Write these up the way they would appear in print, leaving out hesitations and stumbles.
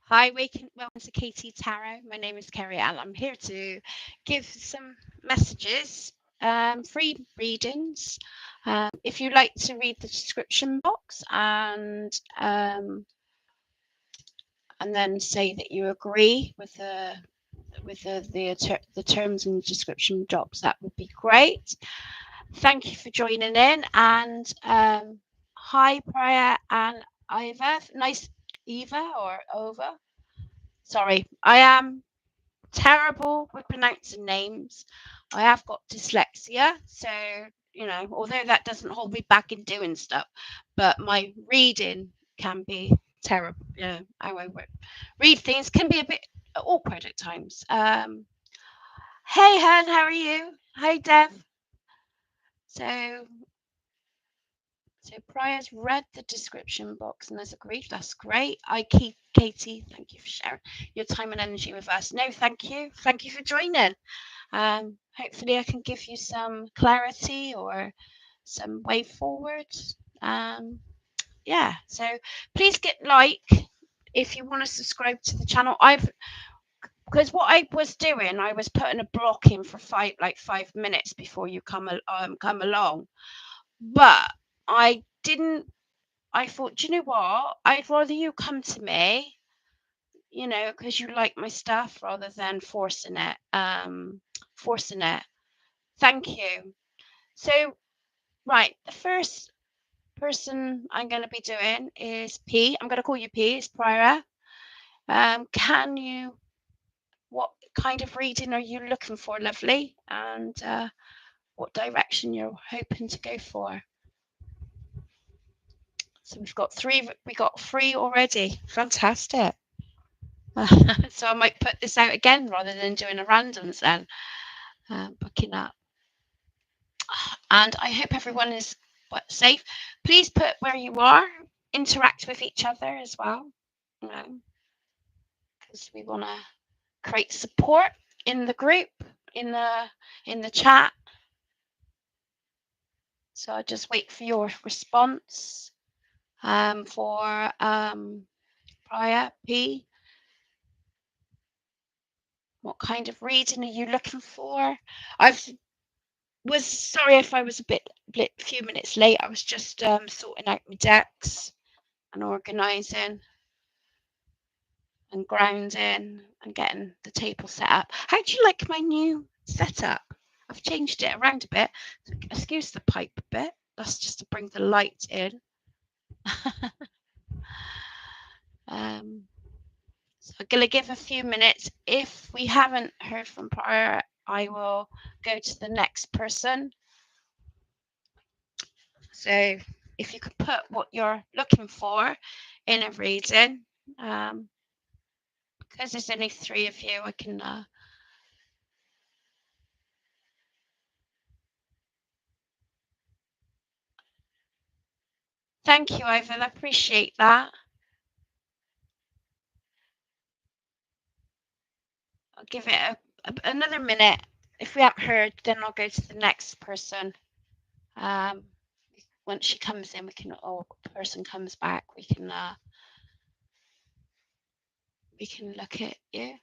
Hi, welcome to KT Tarot. My name is Kerry Ann. I'm here to give some messages, free readings. If you'd like to read the description box and then say that you agree with the terms and description box, that would be great. Thank you for joining in. And hi, Priya and Iva. Nice, Eva or Ova. Sorry, I am terrible with pronouncing names. I have got dyslexia, so although that doesn't hold me back in doing stuff, but my reading can be terrible. How I read things can be a bit awkward at times. Hey, Hen, how are you? Hi, Dev. So Prior's read the description box and has agreed. That's great. Katie, thank you for sharing your time and energy with us. No, thank you. Thank you for joining. Hopefully I can give you some clarity or some way forward. Yeah, so please get if you want to subscribe to the channel. Because what I was doing, I was putting a block in for 5 minutes before you come along, but I didn't. I thought, do you know what? I'd rather you come to me, because you like my stuff rather than forcing it. Forcing it. Thank you. So, right, the first person I'm going to be doing is P. I'm going to call you P. It's Priya. What kind of reading are you looking for, lovely? And what direction you're hoping to go for? So we've got three. We got three already. Fantastic. So I might put this out again rather than doing a randoms then. Booking up. And I hope everyone is safe. Please put where you are. Interact with each other as well. Because we want to create support in the group, in the chat. So I'll just wait for your response. For Priya P. What kind of reading are you looking for? Was sorry if I was a few minutes late. I was just sorting out my decks and organising and grounding and getting the table set up. How do you like my new setup? I've changed it around a bit. So excuse the pipe a bit. That's just to bring the light in. So I'm going to give a few minutes. If we haven't heard from Prior, I will go to the next person. So if you could put what you're looking for in a reading, because there's only three of you, I can thank you, Ivan. I appreciate that. I'll give it another minute. If we haven't heard, then I'll go to the next person. Once she comes in, or person comes back, we can look at you.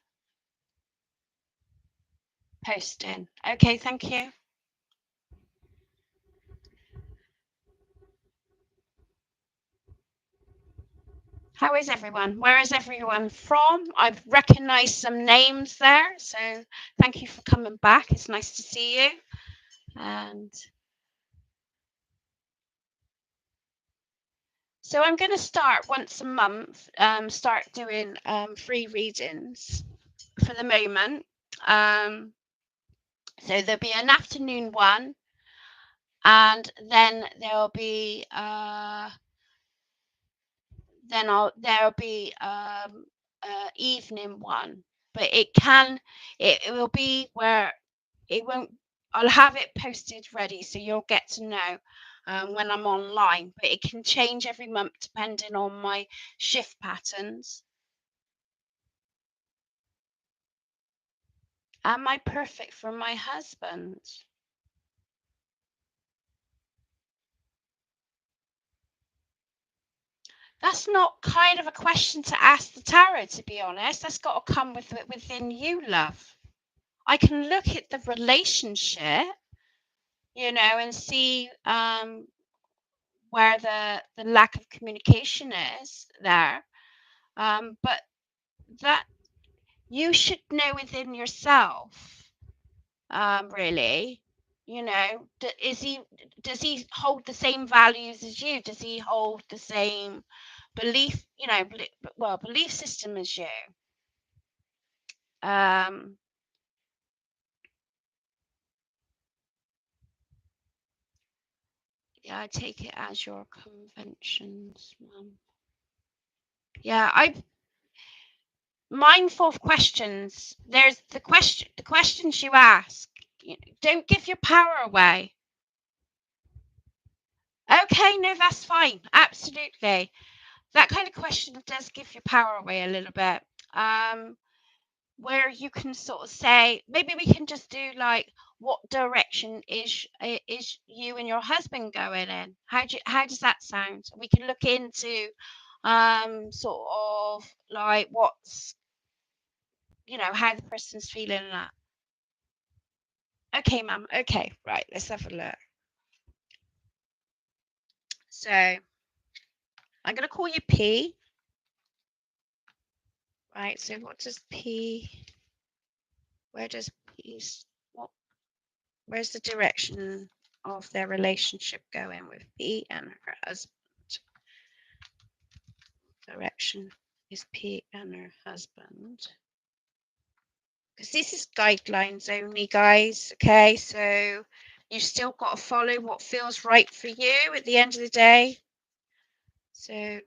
Posting. Okay, thank you. How is everyone? Where is everyone from? I've recognized some names there, so thank you for coming back. It's nice to see you. And so I'm going to start once a month, start doing free readings for the moment. So there'll be an afternoon one, and then there'll be evening one, but it will be where it won't. I'll have it posted ready, so you'll get to know when I'm online. But it can change every month depending on my shift patterns. Am I perfect for my husband? That's not kind of a question to ask the tarot, to be honest. That's got to come within you, love. I can look at the relationship, and see where the lack of communication is there. But that you should know within yourself, really, does he hold the same values as you? Does he hold the same belief, belief system as you? Um, yeah, I take it as your conventions, Mum. Yeah, I'm mindful of questions. There's the questions you ask. Don't give your power away. Okay, no, that's fine. Absolutely. That kind of question does give your power away a little bit. Where you can sort of say, maybe we can just do like, what direction is you and your husband going in? How does that sound? We can look into sort of like what's how the person's feeling and that. Okay, ma'am. Okay, right. Let's have a look. So I'm gonna call you P. Right. So what does P? Where does P? What? Where's the direction of their relationship going with P and her husband? Direction is P and her husband. Because this is guidelines only, guys. Okay, so you've still got to follow what feels right for you at the end of the day. So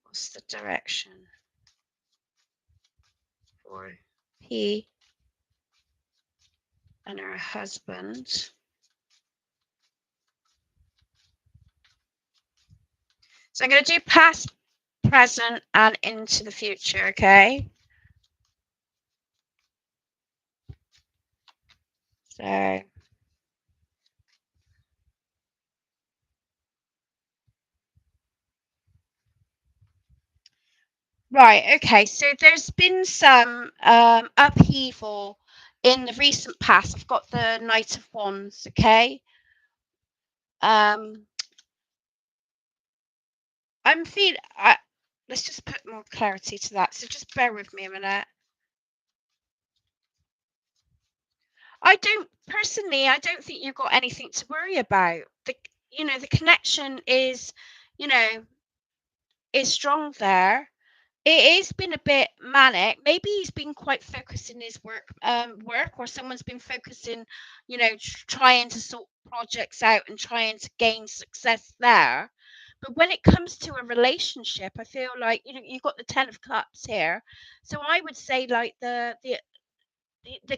what's the direction for P and her husband? So I'm going to do past, present, and into the future, okay? So right, okay. So there's been some upheaval in the recent past. I've got the Knight of Wands, okay? I'm feeling. Let's just put more clarity to that. So just bear with me a minute. I don't think you've got anything to worry about. The connection is strong there. It has been a bit manic. Maybe he's been quite focused in his work, or someone's been focusing, trying to sort projects out and trying to gain success there. But when it comes to a relationship, I feel like you've got the Ten of Cups here, so I would say like the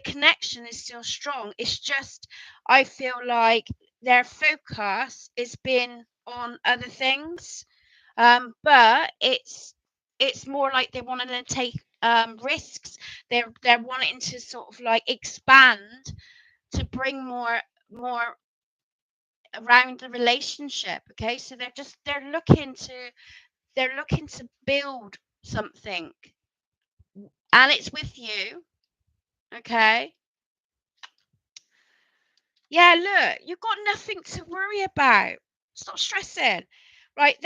connection is still strong. It's just I feel like their focus has been on other things, but it's more like they want to take risks. They're wanting to sort of like expand to bring more around the relationship. Okay, so they're looking to build something, and it's with you. Okay. Yeah, look, you've got nothing to worry about. Stop stressing. Right,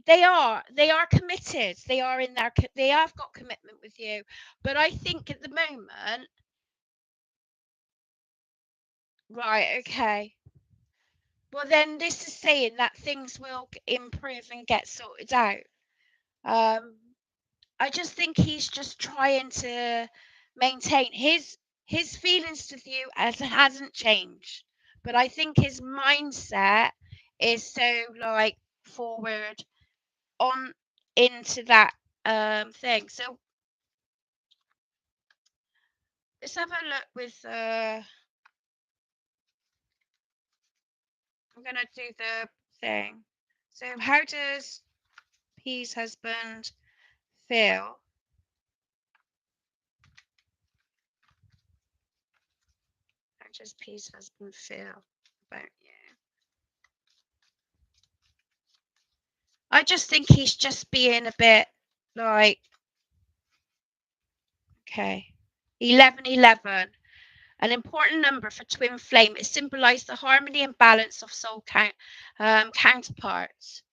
they are committed. They have got commitment with you. But I think at the moment, right, okay. Well, then this is saying that things will improve and get sorted out. Um, I just think he's just trying to maintain his feelings with you as hasn't changed. But I think his mindset is so like forward on into that thing. So let's have a look with I'm gonna do the thing. So how does P's husband feel? How does P's husband feel about you? I just think he's just being a bit like, okay, 1111. An important number for twin flame. It symbolizes the harmony and balance of soul counterparts.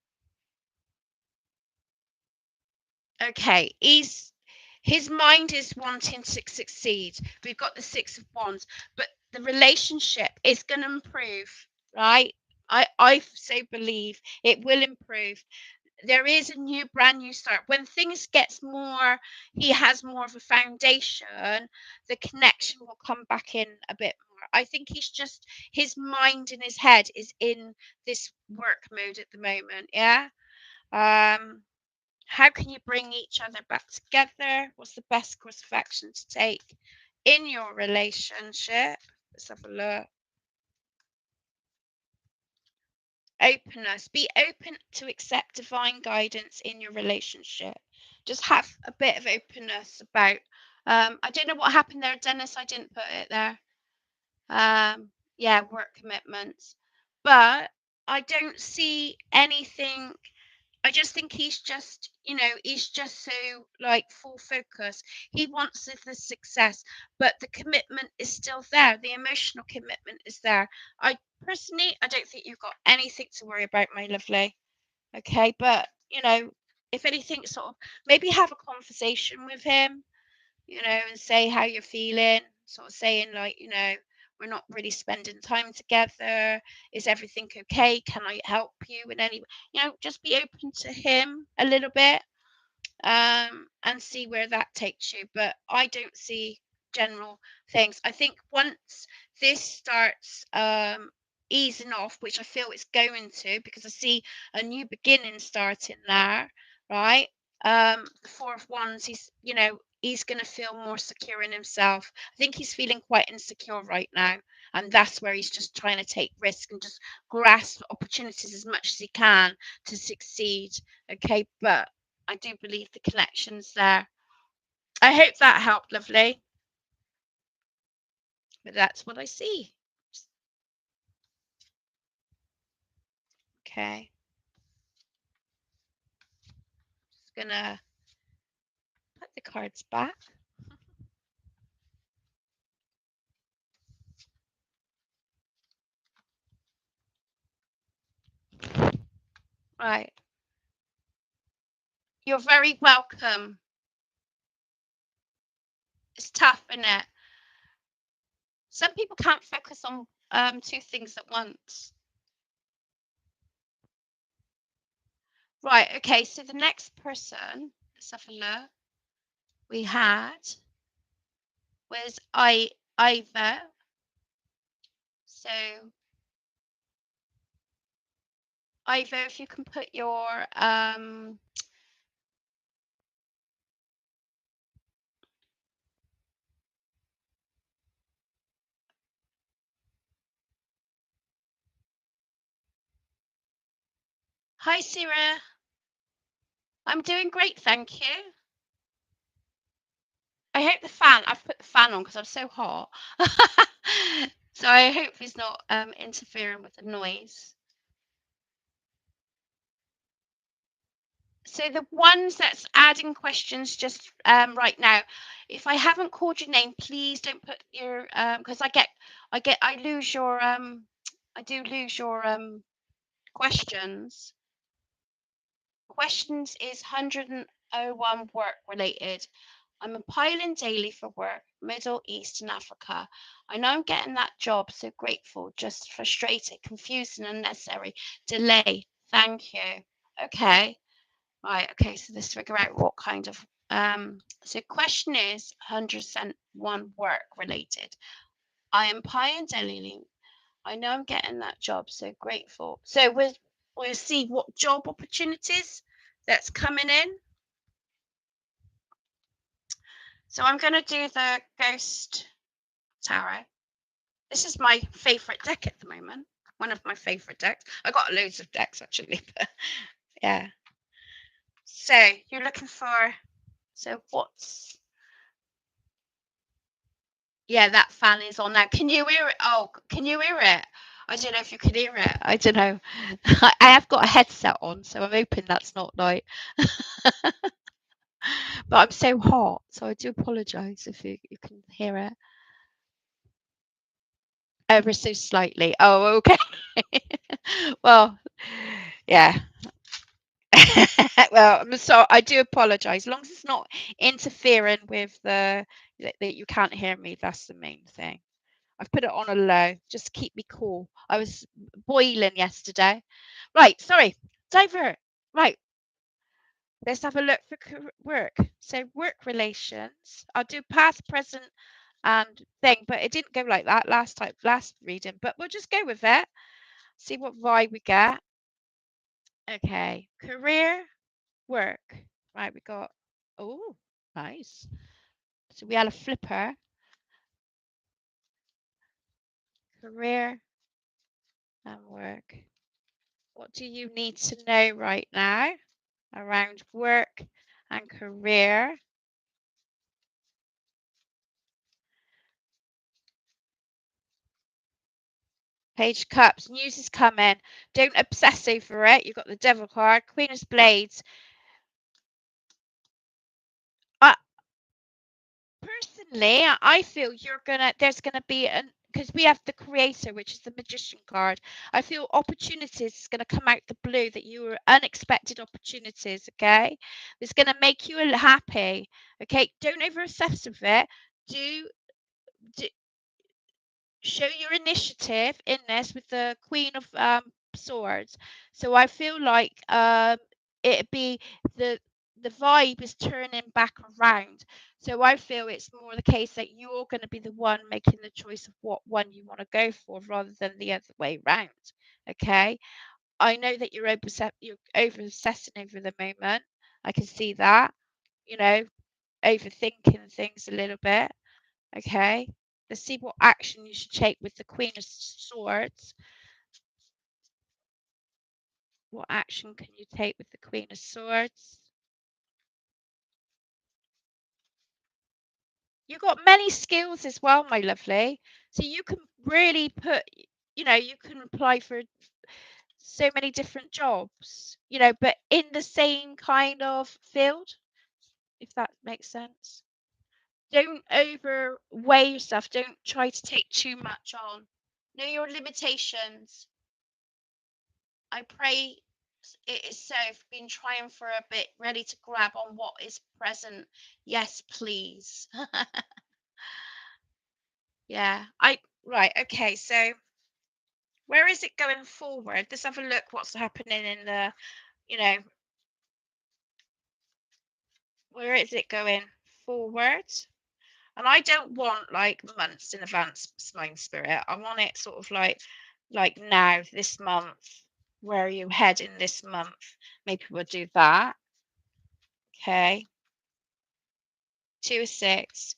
Okay, his mind is wanting to succeed. We've got the Six of Wands, but the relationship is going to improve, right? I so believe it will improve. There is a brand new start. When things gets more, he has more of a foundation, the connection will come back in a bit more. I think he's just, his mind and his head is in this work mode at the moment. Yeah. um how can you bring each other back together? What's the best course of action to take in your relationship? Let's have a look. Openness. Be open to accept divine guidance in your relationship. Just have a bit of openness about. I don't know what happened there, Dennis. I didn't put it there. Yeah, work commitments, but I don't see anything. I just think he's just, he's just so like full focus. He wants the success, but the commitment is still there. The emotional commitment is there. I personally, I don't think you've got anything to worry about, my lovely. Okay, but if anything, sort of maybe have a conversation with him, and say how you're feeling, sort of saying like, we're not really spending time together. Is everything okay? Can I help you in any, just be open to him a little bit, and see where that takes you. But I don't see general things. I think once this starts easing off, which I feel it's going to, because I see a new beginning starting there, right? The Four of Wands, he's going to feel more secure in himself. I think he's feeling quite insecure right now, and that's where he's just trying to take risk and just grasp opportunities as much as he can to succeed. Okay, but I do believe the connection's there. I hope that helped, lovely. But that's what I see. Okay. Just gonna put the cards back. Right. You're very welcome. It's tough, isn't it? Some people can't focus on two things at once. Right, okay, so the next person, let's have a look, we had was Ivor. So Ivor, if you can put your hi Sarah. I'm doing great, thank you. I hope I've put the fan on because I'm so hot. So I hope he's not interfering with the noise. So the ones that's adding questions just right now, if I haven't called your name, please don't put your because I lose your I do lose your questions. Questions is 101 work related. I'm applying daily for work, Middle East and Africa. I know I'm getting that job, so grateful, just frustrated, confused and unnecessary. Delay. Thank you. Okay. Right, okay, so let's figure out what kind of so question is 101 work related. I am applying daily. I know I'm getting that job, so grateful. So we'll see what job opportunities that's coming in. So I'm going to do the Ghost Tarot. This is my favorite deck at the moment. One of my favorite decks. I got loads of decks actually, but yeah. So you're looking for. So what's? Yeah, that fan is on now. Can you hear it? Oh, can you hear it? I don't know if you can hear it. I don't know. I have got a headset on, so I'm hoping that's not like. But I'm so hot, so I do apologise if you can hear it ever so slightly. Oh, okay. Well, yeah. Well, I'm sorry. I do apologise. As long as it's not interfering with that you can't hear me, that's the main thing. I've put it on a low just to keep me cool. I was boiling yesterday. Right, sorry. Divert. Right, let's have a look for work. So work relations. I'll do past, present, and thing, but it didn't go like that last reading. But we'll just go with it. See what vibe we get. Okay, career, work. Right, we got. Oh, nice. So we had a flipper. Career and work. What do you need to know right now around work and career? Page of Cups, news is coming. Don't obsess over it. You've got the Devil card, Queen of Blades. Personally, I feel there's gonna be because we have the Creator, which is the Magician card. I feel opportunities is gonna come out the blue that you were unexpected opportunities. Okay, it's gonna make you happy. Okay, don't over obsess with it. Do do show your initiative in this with the Queen of Swords. So I feel like it'd be the vibe is turning back around. So I feel it's more the case that you're going to be the one making the choice of what one you want to go for rather than the other way round. Okay. I know that you're over obsessing over the moment. I can see that, you know, overthinking things a little bit. Okay. Let's see what action you should take with the Queen of Swords. What action can you take with the Queen of Swords? You've got many skills as well, my lovely. So you can really you can apply for so many different jobs, but in the same kind of field, if that makes sense. Don't overweigh yourself. Don't try to take too much on. Know your limitations. I pray it is so. If you've been trying for a bit, ready to grab on what is present. Yes, please. Yeah. Right. Okay. So where is it going forward? Let's have a look. What's happening in the, you know, where is it going forward? And I don't want like months in advance, mind spirit. I want it sort of like now, this month. Where are you heading this month? Maybe we'll do that. Okay. 2 of 6.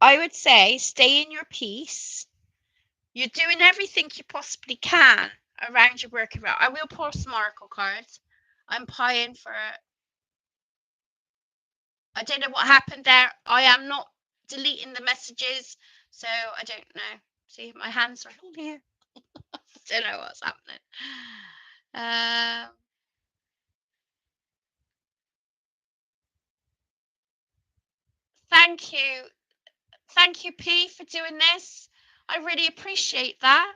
I would say stay in your peace. You're doing everything you possibly can around your work around. I will pour some oracle cards. I'm pieing for. I don't know what happened there. I am not deleting the messages, so I don't know. See, my hands are all here. I don't know what's happening. Thank you. Thank you, P, for doing this. I really appreciate that.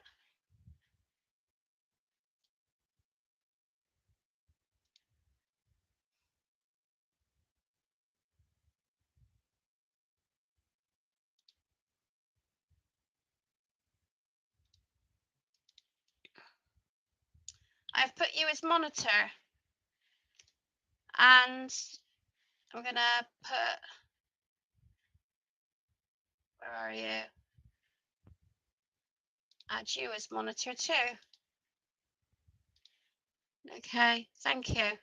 I've put you as monitor, and I'm going to put. Where are you? Add you as monitor too. Okay, thank you.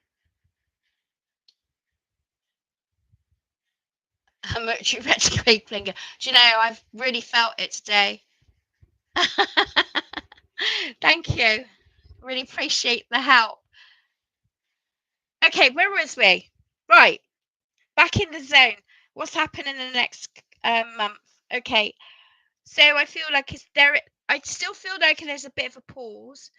Mercury retrograde finger. Do you know, I've really felt it today. Thank you. Really appreciate the help. Okay, where was we? Right, back in the zone. What's happening in the next month? Okay, so I feel like it's there. I still feel like there's a bit of a pause.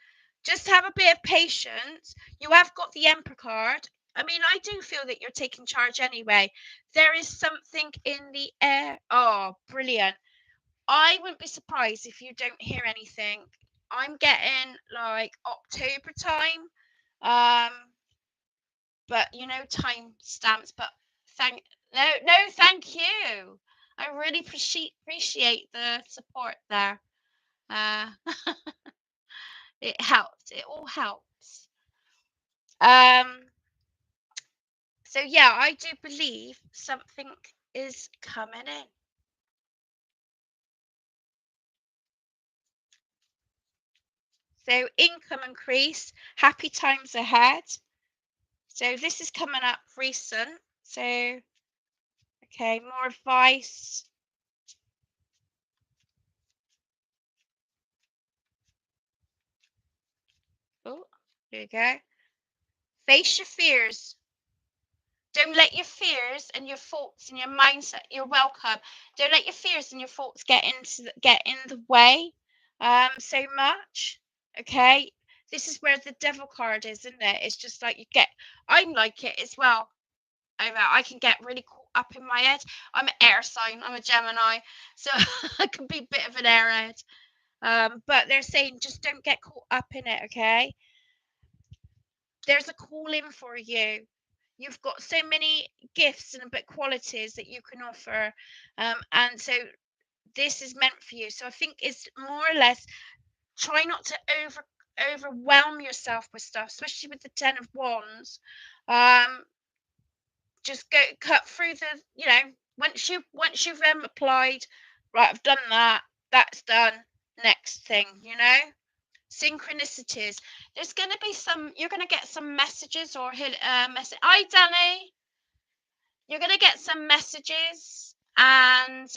Just have a bit of patience. You have got the Emperor card. I mean, I do feel that you're taking charge anyway. There is something in the air. Oh, brilliant. I wouldn't be surprised if you don't hear anything. I'm getting like October time. But time stamps. But thank no, thank you. I really appreciate the support there. Uh, it helps. It all helps. Um, so yeah, I do believe something is coming in. So income increase, happy times ahead. So this is coming up recent. So okay, more advice. Oh, here you go. Face your fears. Don't let your fears and your thoughts and your mindset. You're welcome. Don't let your fears and your thoughts get in the way so much. Okay, this is where the devil card is, isn't it? It's just like I'm like it as well. I can get really caught up in my head. I'm an air sign. I'm a Gemini, so I can be a bit of an airhead. But they're saying just don't get caught up in it. Okay, there's a call in for you. You've got so many gifts and but qualities that you can offer, and so this is meant for you. So I think it's more or less try not to overwhelm yourself with stuff, especially with the 10 of Wands. um just go cut through the once you've applied, right, I've done that's done, next thing. Synchronicities. There's going to be you're going to get some messages or hit message. Hi, Danny. You're going to get some messages and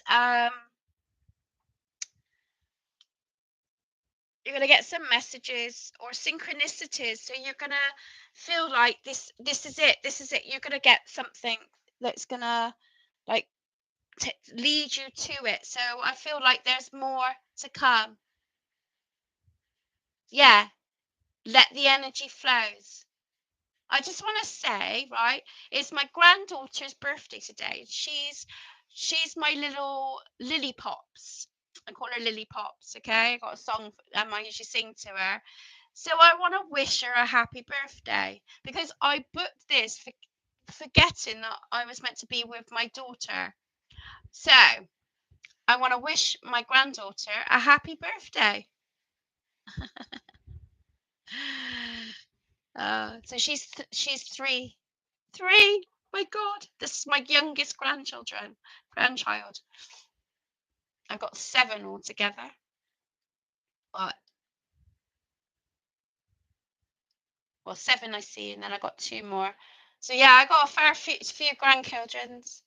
you're going to get some messages or synchronicities. So you're going to feel like this is it. This is it. You're going to get something that's going to like lead you to it. So I feel like there's more to come. Yeah. Let the energy flows. I just want to say, right, it's my granddaughter's birthday today. She's my little Lily Pops. I call her Lily Pops. Okay, I got a song I usually sing to her. So I want to wish her a happy birthday because I booked this forgetting that I was meant to be with my daughter. So I want to wish my granddaughter a happy birthday. So she's three. Three. My God, this is my youngest grandchild. I've got 7 altogether. Well, 7 I see, and then I got 2 more. So yeah, I got a fair few grandchildrens.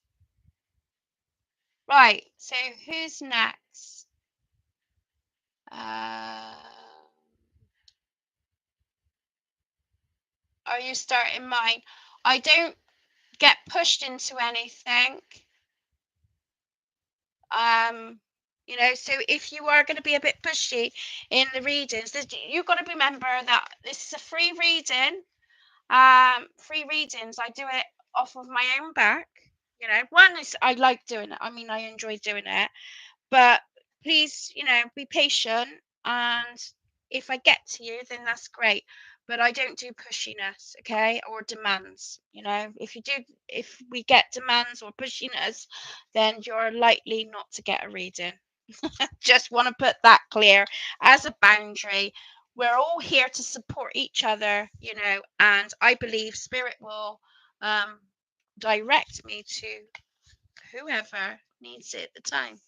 Right. So who's next? Are you starting mine? I don't get pushed into anything. So if you are going to be a bit pushy in the readings, you've got to remember that this is a free reading. Free readings, I do it off of my own back. One is I like doing it. I mean, I enjoy doing it, but please, be patient. And if I get to you, then that's great. But I don't do pushiness, okay, or demands. If we get demands or pushiness, then you're likely not to get a reading. Just want to put that clear as a boundary. We're all here to support each other, and I believe spirit will direct me to whoever needs it at the time.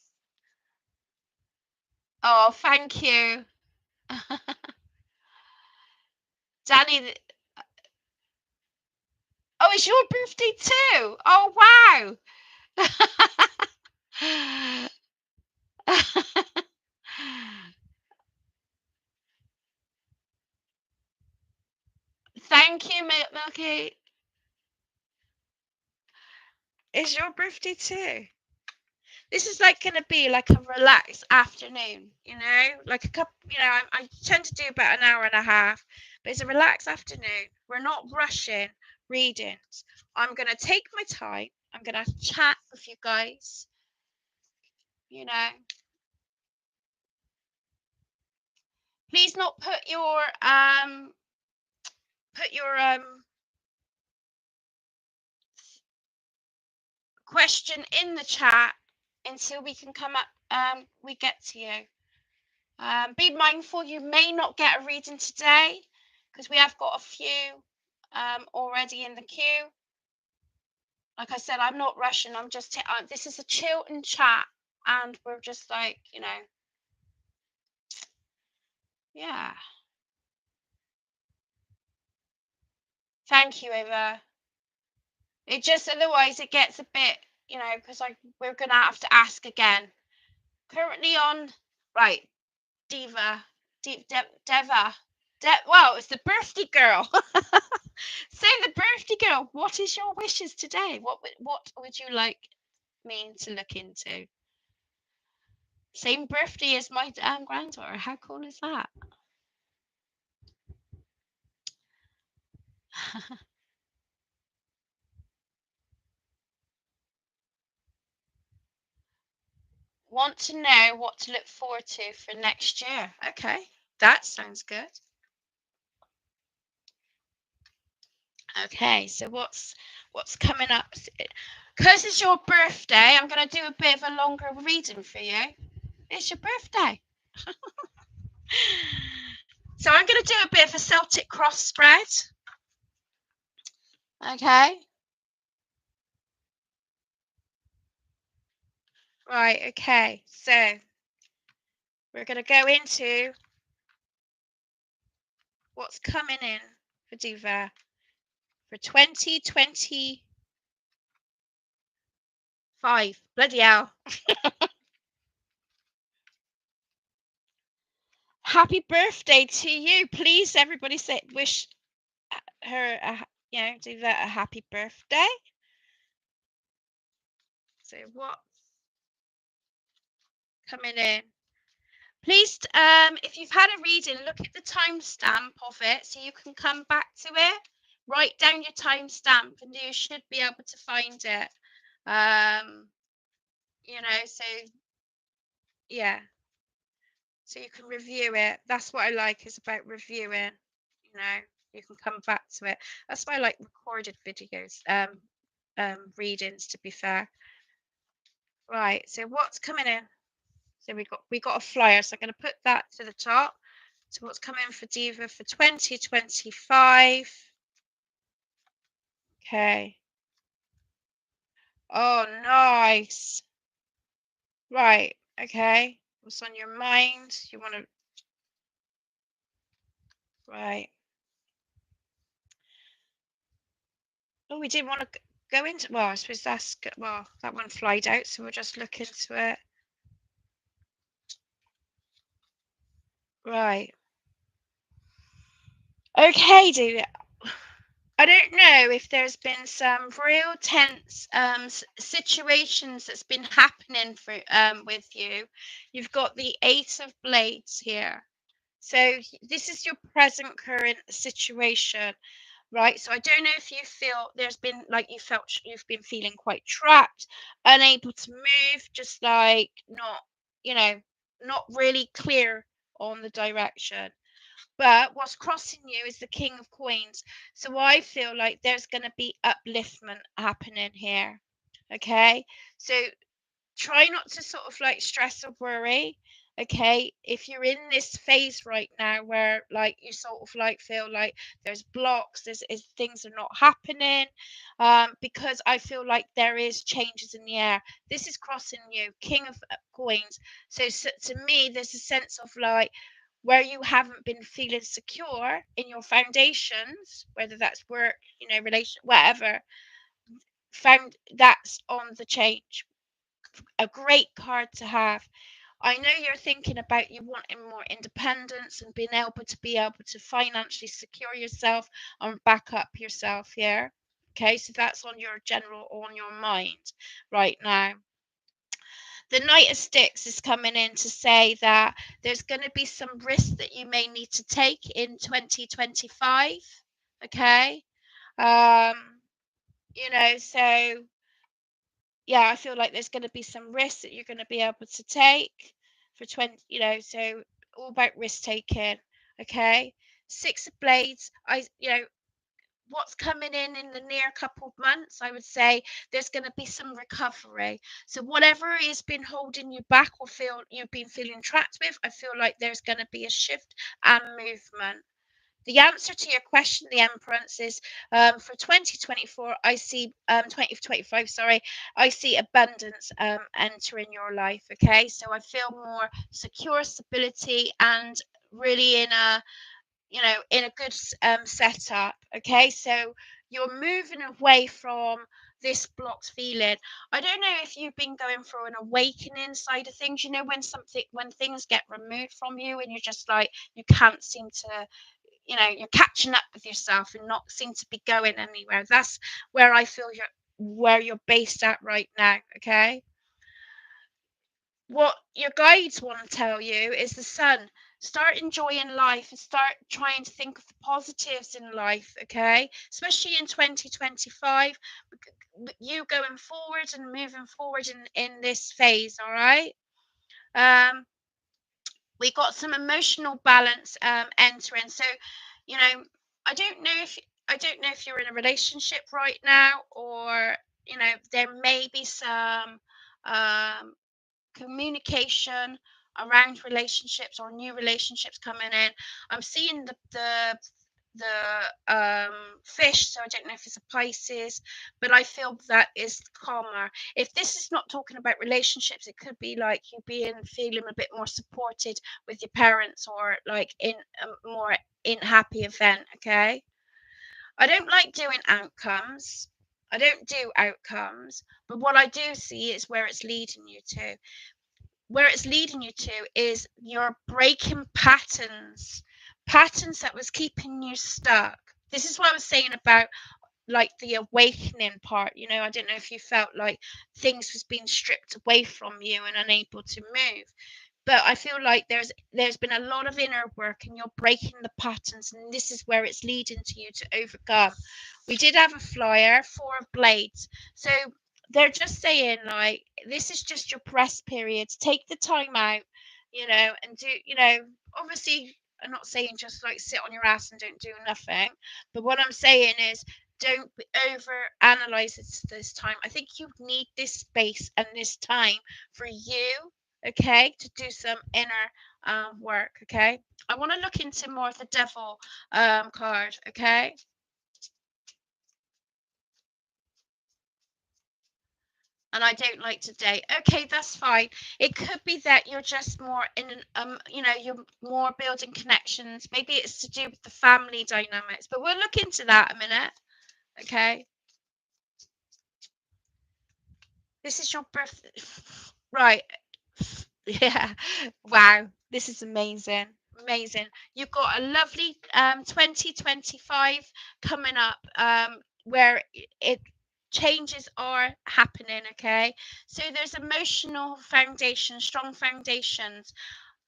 Oh, thank you. Danny. Oh, it's your birthday too. Oh, wow. Thank you, Milky. It's your birthday too. This is like going to be like a relaxed afternoon, you know, like a couple, you know, I tend to do about an hour and a half, but it's a relaxed afternoon. We're not rushing readings. I'm going to take my time. I'm going to chat with you guys, you know. Please not put your question in the chat until we can come up we get to you. Be mindful you may not get a reading today because we have got a few already in the queue. Like I said, I'm not rushing. I'm just this is a chill and chat, and we're just like, you know, yeah. Thank you, Eva. It just otherwise it gets a bit, you know, because we're gonna have to ask again. Currently on right, Diva, Deva. Well, it's the birthday girl. So the birthday girl, what is your wishes today? What would you like me to look into? Same birthday as my granddaughter. How cool is that? Want to know what to look forward to for next year. Okay, that sounds good. Okay, so what's coming up? Because it's your birthday, I'm going to do a bit of a longer reading for you. It's your birthday. So I'm going to do a bit of a Celtic cross spread. Okay. Right, okay. So we're going to go into what's coming in for Diva for 2025. Bloody hell. Happy birthday to you. Please, everybody say wish her, Diva a happy birthday. So what's coming in? Please, if you've had a reading, look at the timestamp of it so you can come back to it. Write down your timestamp and you should be able to find it. So yeah. So you can review it. That's what I like is about reviewing. You know, you can come back to it. That's why I like recorded videos, readings, to be fair. Right, so what's coming in? So we got a flyer, so I'm going to put that to the top. So what's coming for Diva for 2025? Okay. Oh, nice. Right, okay. What's on your mind? You want to... Right. Oh, we didn't want to go into... Well, I suppose that's... Well, that one flied out, so we'll just look into it. Right. Okay, Diva. I don't know if there's been some real tense situations that's been happening for with you. You've got the Ace of Blades here. So this is your present current situation, right? So I don't know if you feel there's been like you've been feeling quite trapped, unable to move, just like not really clear on the direction. But what's crossing you is the King of Coins. So I feel like there's going to be upliftment happening here. Okay. So try not to sort of like stress or worry. Okay. If you're in this phase right now where like you sort of like feel like there's blocks, things are not happening, because I feel like there is changes in the air. This is crossing you, King of Coins. So to me, there's a sense of like, where you haven't been feeling secure in your foundations, whether that's work, relation, whatever, found that's on the change. A great card to have. I know you're thinking about you wanting more independence and being able to financially secure yourself and back up yourself here. Okay, so that's on your mind right now. The Knight of Sticks is coming in to say that there's going to be some risk that you may need to take in 2025. Okay. Um, so yeah, I feel like there's going to be some risks that you're going to be able to take for 20, so all about risk taking. Okay. Six of Blades, what's coming in the near couple of months, I would say there's going to be some recovery. So whatever has been holding you back or feel you've been feeling trapped with, I feel like there's going to be a shift and movement. The answer to your question, the Empress, is for 2024, I see 2025, sorry, I see abundance entering your life. Okay, so I feel more secure, stability, and really in a good setup. Okay, so you're moving away from this blocked feeling. I don't know if you've been going through an awakening side of things, when things get removed from you and you're just like you can't seem to, you're catching up with yourself and not seem to be going anywhere. That's where I feel you're based at right now. Okay, what your guides want to tell you is the Sun. Start enjoying life and start trying to think of the positives in life. Okay, especially in 2025, you going forward and moving forward in this phase. All right. um we got some emotional balance entering. So, you know, I don't know if you're in a relationship right now, or there may be some um communication around relationships or new relationships coming in. I'm seeing the fish, so I don't know if it's a Pisces, but I feel that is calmer. If this is not talking about relationships, it could be like you being feeling a bit more supported with your parents, or like in a more in happy event. Okay, I don't like doing outcomes. I don't do outcomes, but what I do see is where it's leading you to. Where it's leading you to is you're breaking patterns that was keeping you stuck. This is what I was saying about like the awakening part. I don't know if you felt like things was being stripped away from you and unable to move, but I feel like there's been a lot of inner work and you're breaking the patterns, and this is where it's leading to you to overcome. We did have a flyer, 4 of Blades, so they're just saying like this is just your press period. Take the time out, and do, obviously I'm not saying just like sit on your ass and don't do nothing, but what I'm saying is don't over analyze it this time. I think you need this space and this time for you, okay, to do some inner work. Okay, I want to look into more of the Devil card. Okay, and I don't like to date. Okay, that's fine. It could be that you're just more in an you're more building connections. Maybe it's to do with the family dynamics, but we'll look into that a minute. Okay, this is your birth, right? Yeah. Wow. This is amazing. Amazing. You've got a lovely 2025 coming up, where it changes are happening. Okay. So there's emotional foundation, strong foundations.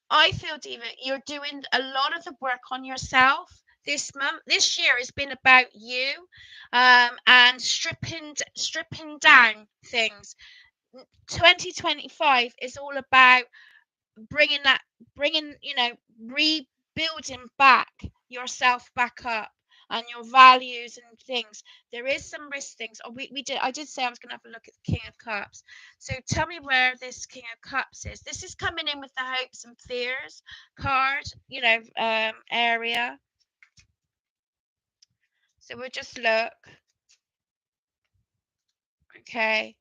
I feel, Diva, you're doing a lot of the work on yourself this month. This year has been about you, and stripping down things. 2025 is all about bringing that bringing rebuilding back yourself back up, and your values and things. There is some risk things. I did say I was going to have a look at the King of Cups. So tell me where this King of Cups is. This is coming in with the hopes and fears card, area. So we'll just look. Okay,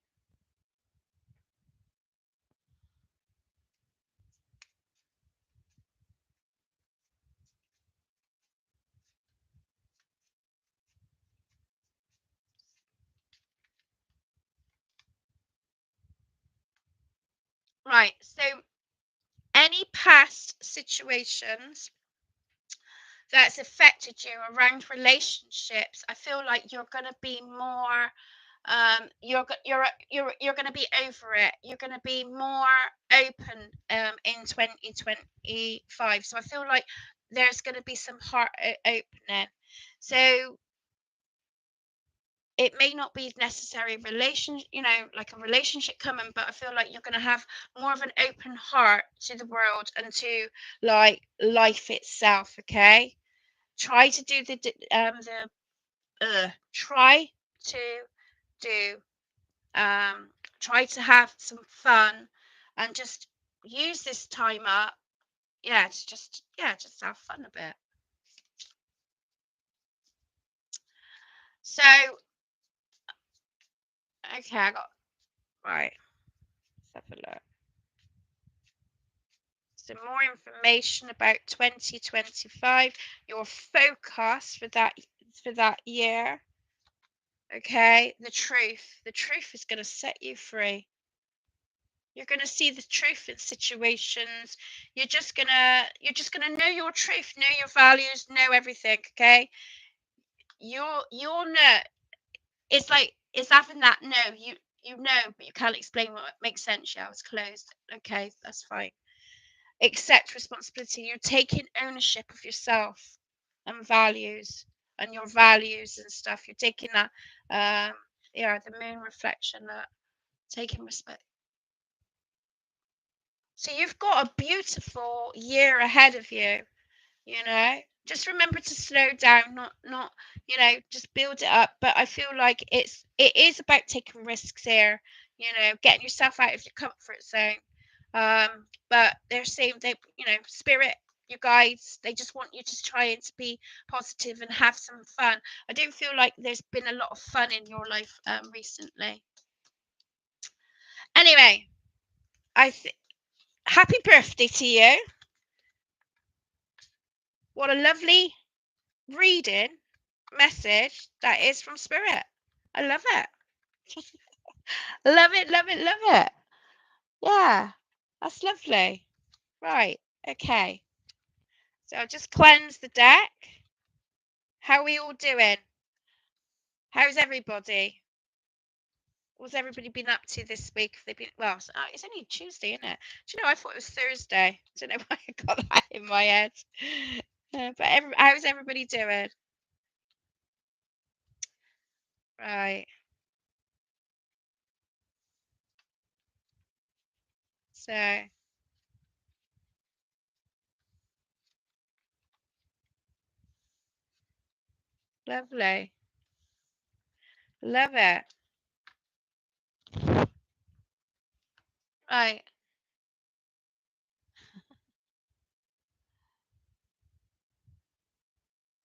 right. So any past situations that's affected you around relationships. I feel like you're going to be more you're going to be over it. You're going to be more open in 2025. So I feel like there's going to be some heart opening. So it may not be necessary relationship, like a relationship coming, but I feel like you're going to have more of an open heart to the world and to like life itself. Okay, try to do try to do try to have some fun and just use this time up, to just have fun a bit. So okay, I got right, let's have a look. So more information about 2025, your focus for that year. Okay, the truth is going to set you free. You're going to see the truth in situations. You're just gonna know your truth, know your values, know everything. Okay, you'll know. It's like it's having that no. You know, but you can't explain what makes sense. Yeah, it's closed. Okay, that's fine. Accept responsibility. You're taking ownership of yourself and values and your values and stuff. You're taking that, the moon reflection, that taking respect. So you've got a beautiful year ahead of you. Just remember to slow down, not just build it up. But I feel like it is about taking risks here, getting yourself out of your comfort zone. But they're saying spirit, your guides, they just want you to try and to be positive and have some fun. I don't feel like there's been a lot of fun in your life recently. Anyway, happy birthday to you. What a lovely reading message that is from spirit. I love it. Love it, love it, love it. Yeah, that's lovely. Right, okay. So I'll just cleanse the deck. How are we all doing? How's everybody? What's everybody been up to this week? They've been it's only Tuesday, isn't it? Do you know, I thought it was Thursday. I don't know why I got that in my head. But how's everybody doing? Right. So lovely. Love it. Right.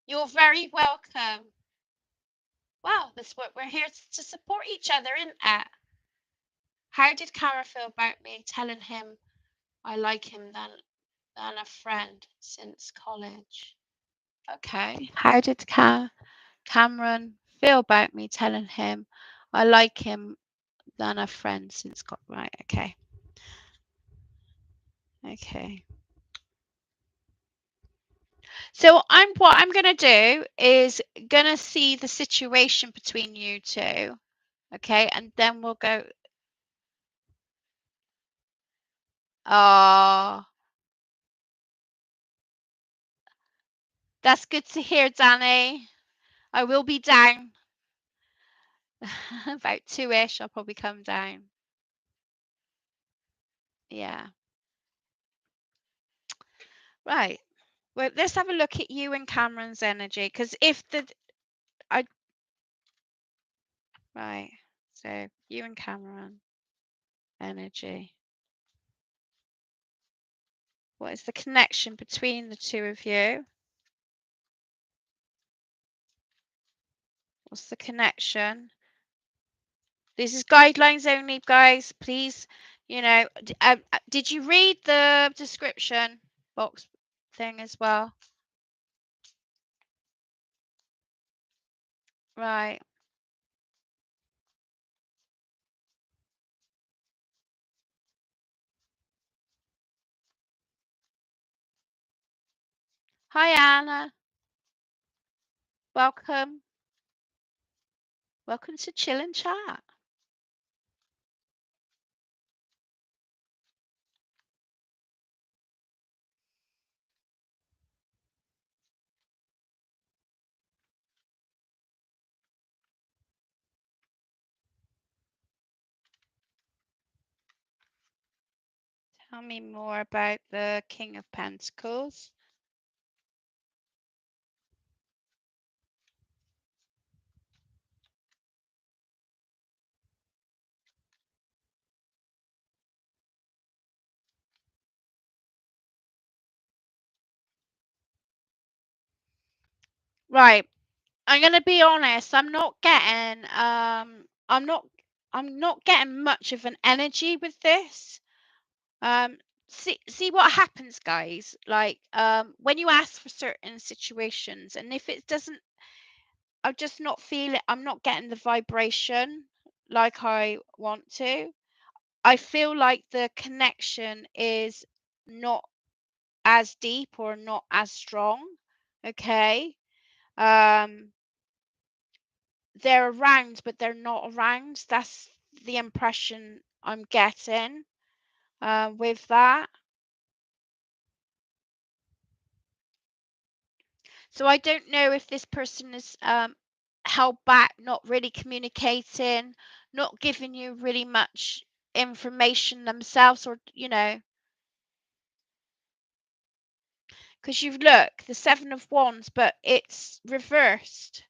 You're very welcome. Well, that's what we're here to support each other, isn't it? How did Cara feel about me telling him I like him than a friend since college? Okay. How did Cameron feel about me telling him I like him than a friend since right? Okay. Okay. So what I'm gonna do is gonna see the situation between you two. Okay, and then we'll go. Oh, that's good to hear, Danny. I will be down. About 2-ish, I'll probably come down. Yeah. Right. Well, let's have a look at you and Cameron's energy, because right. So you and Cameron energy. What is the connection between the two of you? What's the connection? This is guidelines only, guys. Please, did you read the description box thing as well? Right. Hi, Anna. Welcome. Welcome to Chill and Chat. Tell me more about the King of Pentacles. Right. I'm gonna be honest. I'm not getting much of an energy with this. See what happens, guys. Like when you ask for certain situations, and if it doesn't, I'm just not feeling. I'm not getting the vibration like I want to. I feel like the connection is not as deep or not as strong. Okay. Um, they're around, but they're not around. That's the impression I'm getting with that. So I don't know if this person is held back, not really communicating, not giving you really much information themselves, or because you've looked the Seven of Wands, but it's reversed.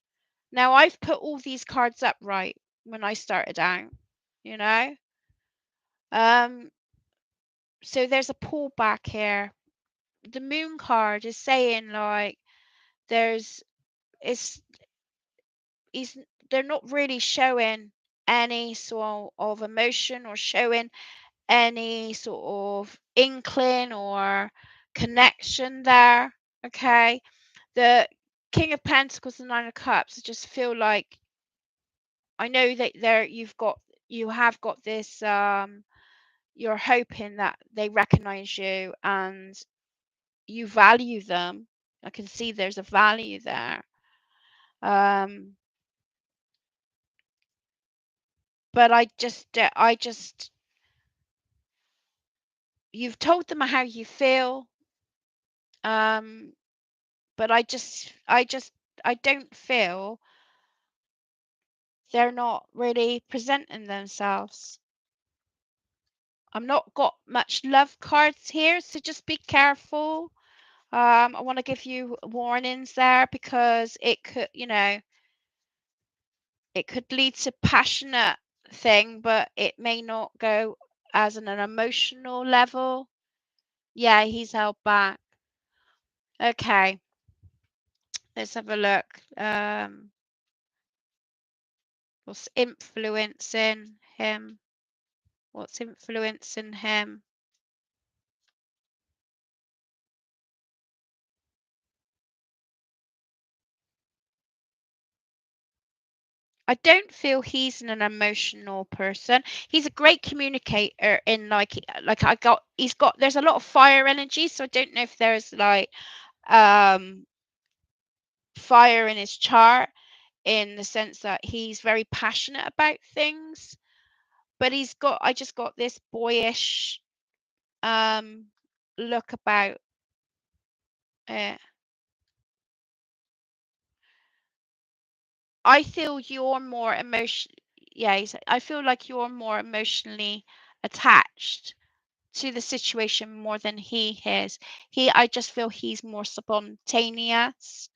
Now I've put all these cards up right when I started out, you know. Um, so there's a pullback here. The Moon card is saying like there's it's is they're not really showing any sort of emotion or showing any sort of inkling or connection there. Okay, the King of Pentacles and Nine of Cups, I just feel like I know that you have got this you're hoping that they recognize you and you value them. I can see there's a value there. Um, but you've told them how you feel. Um, but I don't feel they're not really presenting themselves. I'm not got much love cards here, so just be careful. I want to give you warnings there because it could, it could lead to passionate thing, but it may not go as an emotional level. Yeah, he's held back. Okay, let's have a look. What's influencing him? What's influencing him? I don't feel he's an emotional person. He's a great communicator in like he's got there's a lot of fire energy, so I don't know if there's like um fire in his chart in the sense that he's very passionate about things, but I just got this boyish um look about it. I feel you're more emotion yeah, I feel like you're more emotionally attached to the situation more than he is. I just feel he's more spontaneous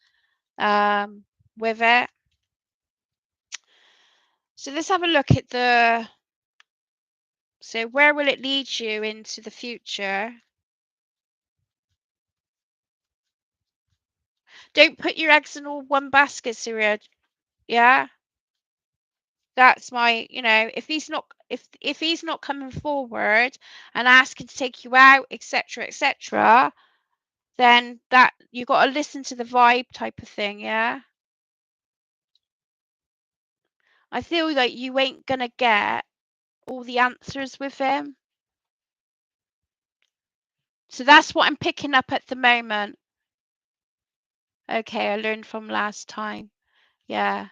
um with it. So let's have a look at so where will it lead you into the future? Don't put your eggs in all one basket, Surya. Yeah, that's my, if he's not coming forward and asking to take you out, etc., etc., then that you got to listen to the vibe type of thing. Yeah, I feel like you ain't gonna get all the answers with him. So that's what I'm picking up at the moment. Okay, I learned from last time. Yeah.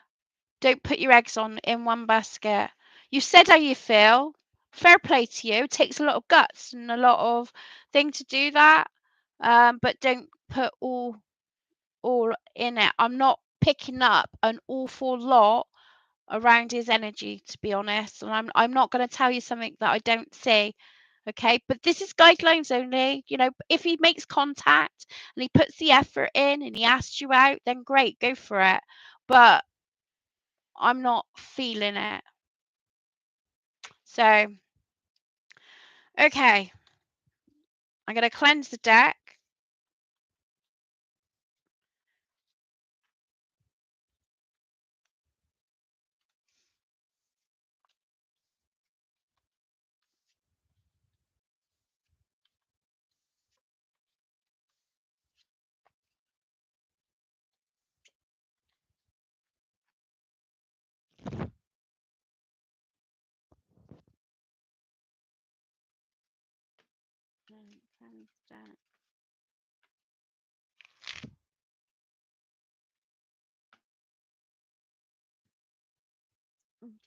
Don't put your eggs on in one basket. You said how you feel. Fair play to you. It takes a lot of guts and a lot of thing to do that. But don't put all in it. I'm not picking up an awful lot around his energy, to be honest. And I'm not going to tell you something that I don't see. Okay, but this is guidelines only. You know, if he makes contact and he puts the effort in and he asks you out, then great, go for it. But I'm not feeling it. So, okay, I'm going to cleanse the deck. Cleanse the deck.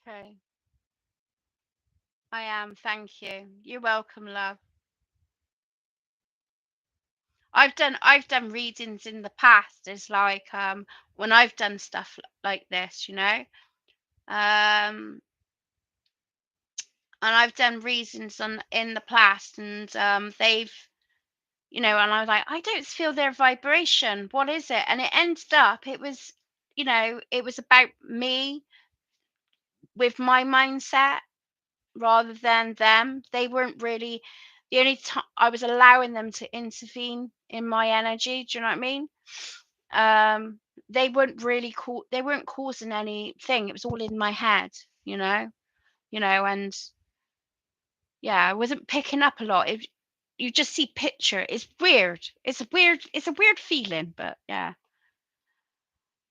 Okay, I am. Thank you. You're welcome, love. I've done readings in the past. It's like when I've done stuff like this, you know. And I've done reasons on in the past, and they've, you know, and I was like, I don't feel their vibration. What is it? And it ended up, it was, you know, it was about me with my mindset rather than them. They weren't really the only time I was allowing them to intervene in my energy. Do you know what I mean? Um, they weren't really they weren't causing anything. It was all in my head, you know, and yeah, I wasn't picking up a lot. You just see picture. It's weird. It's a weird feeling, but yeah.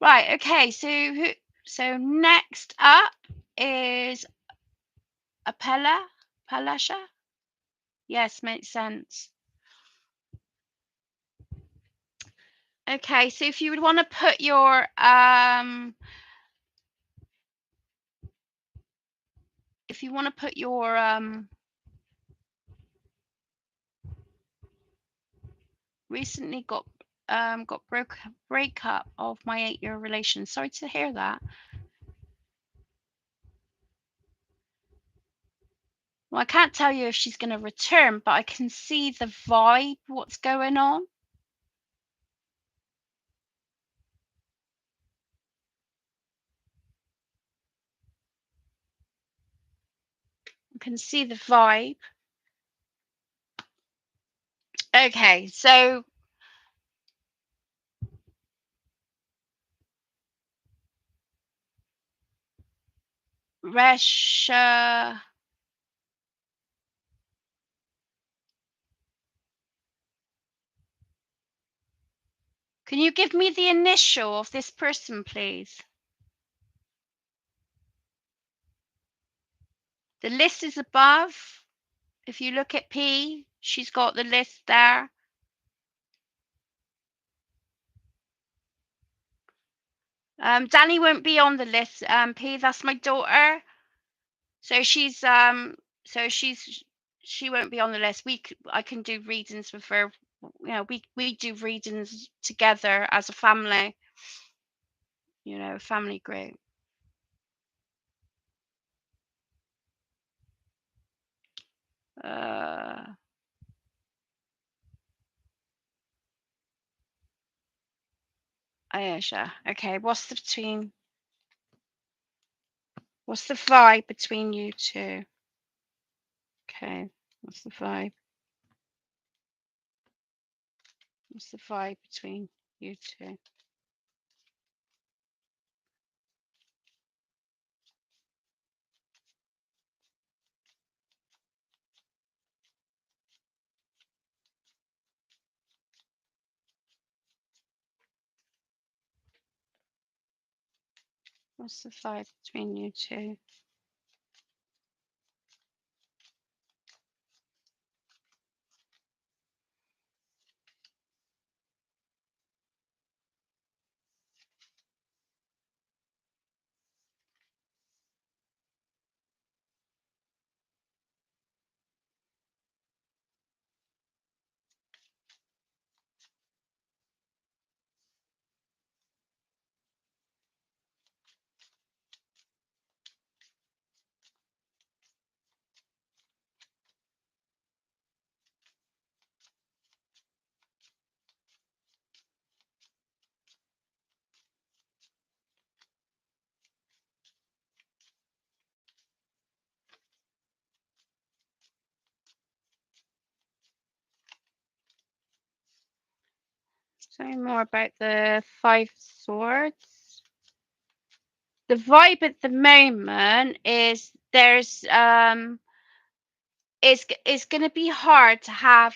Right, okay, so next up is Apella? Palasha? Yes, makes sense. Okay, so if you would want to put your if you want to put your recently got breakup of my 8-year relation. Sorry to hear that. Well, I can't tell you if she's going to return, but I can see the vibe, what's going on. I can see the vibe. Okay, so Resha, can you give me the initial of this person, please? The list is above. If you look at P, she's got the list there. Danny won't be on the list. P, that's my daughter. So she won't be on the list. I can do readings with her. You know, we do readings together as a family. You know, family group. Ayesha. Okay, what's the vibe between you two? Okay, what's the vibe? What's the vibe between you two? What's the vibe between you two? Tell me more about the Five Swords. The vibe at the moment is it's going to be hard to have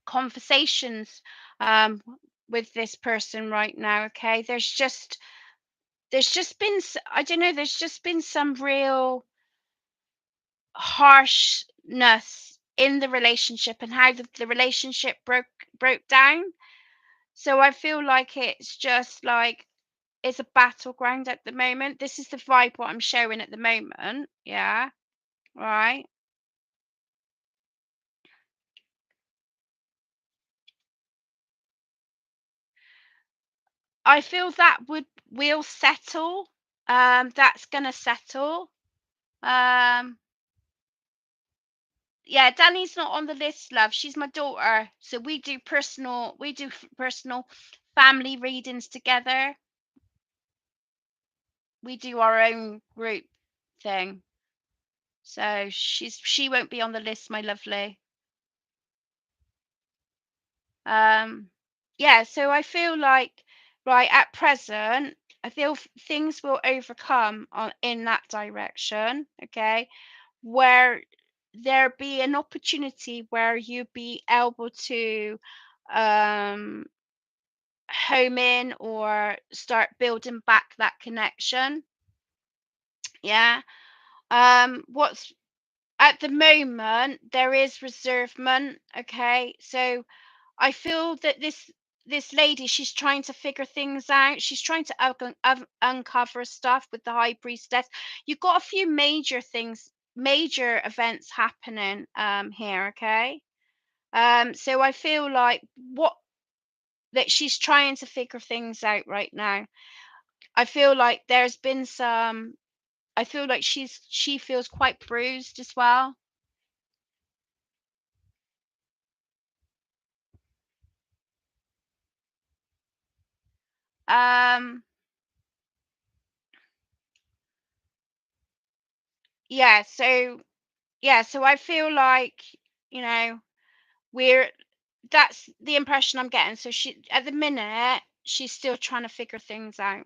conversations um with this person right now. Okay, there's just been I don't know, there's just been some real harshness in the relationship and how the relationship broke down. So I feel like it's just like it's a battleground at the moment. This is the vibe what I'm showing at the moment. Yeah, right. I feel that will settle. That's gonna settle. Um, yeah, Danny's not on the list, love. She's my daughter. So we do personal family readings together. We do our own group thing. So she won't be on the list, my lovely. Um, yeah, so I feel like right at present, I feel things will overcome on in that direction, okay? Where there be an opportunity where you be able to um home in or start building back that connection. Yeah. What's at the moment there is reservement, okay? So I feel that this lady, she's trying to figure things out. She's trying to uncover stuff with the high priestess. You've got a few major events happening here, okay? So I feel like what that she's trying to figure things out right now. I feel like there's been some I feel like she feels quite bruised as well. Um yeah, so so I feel like, you know, we're that's the impression I'm getting. So she at the minute she's still trying to figure things out.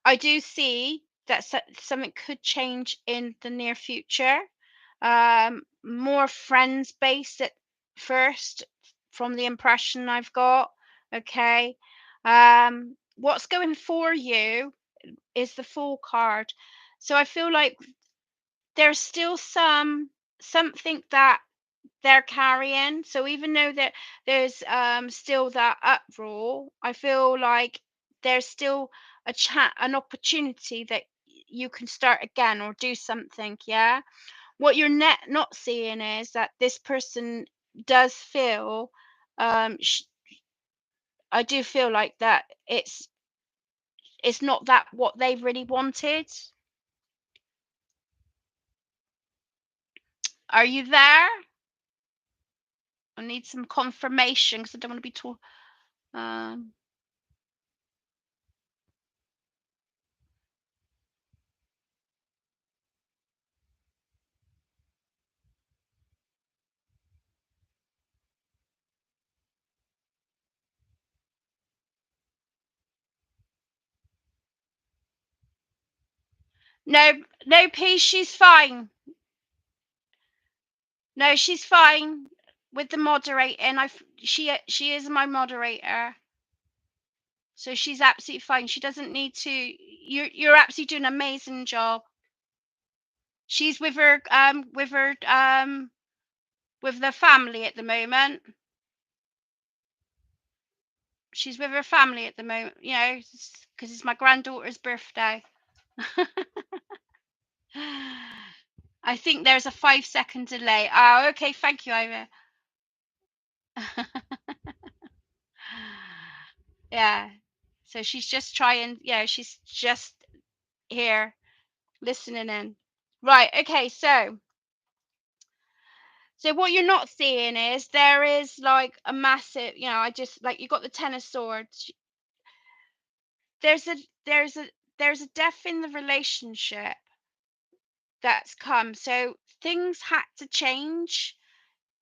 I do see that something could change in the near future. More friends based at first, from the impression I've got. Okay. What's going for you is the Fool card. So I feel like there's still something that they're carrying. So even though that there's still that uproar, I feel like there's still an opportunity that you can start again or do something. Yeah. What you're not seeing is that this person does feel I do feel like that it's not that what they really wanted. Are you there? I need some confirmation because I don't want to be too um no, no, peace, she's fine. No, she's fine with the moderating. She is my moderator, so she's absolutely fine. She doesn't need to. You're absolutely doing an amazing job. She's with the family at the moment. She's with her family at the moment. You know, because it's my granddaughter's birthday. I think there's a 5 second delay. Oh, okay. Thank you, Ira. Yeah. So she's just trying. Yeah, she's just here listening in. Right. Okay. So what you're not seeing is there is like a massive. I just like you got the Ten of Swords. There's a there's a there's a death in the relationship that's come. So things had to change.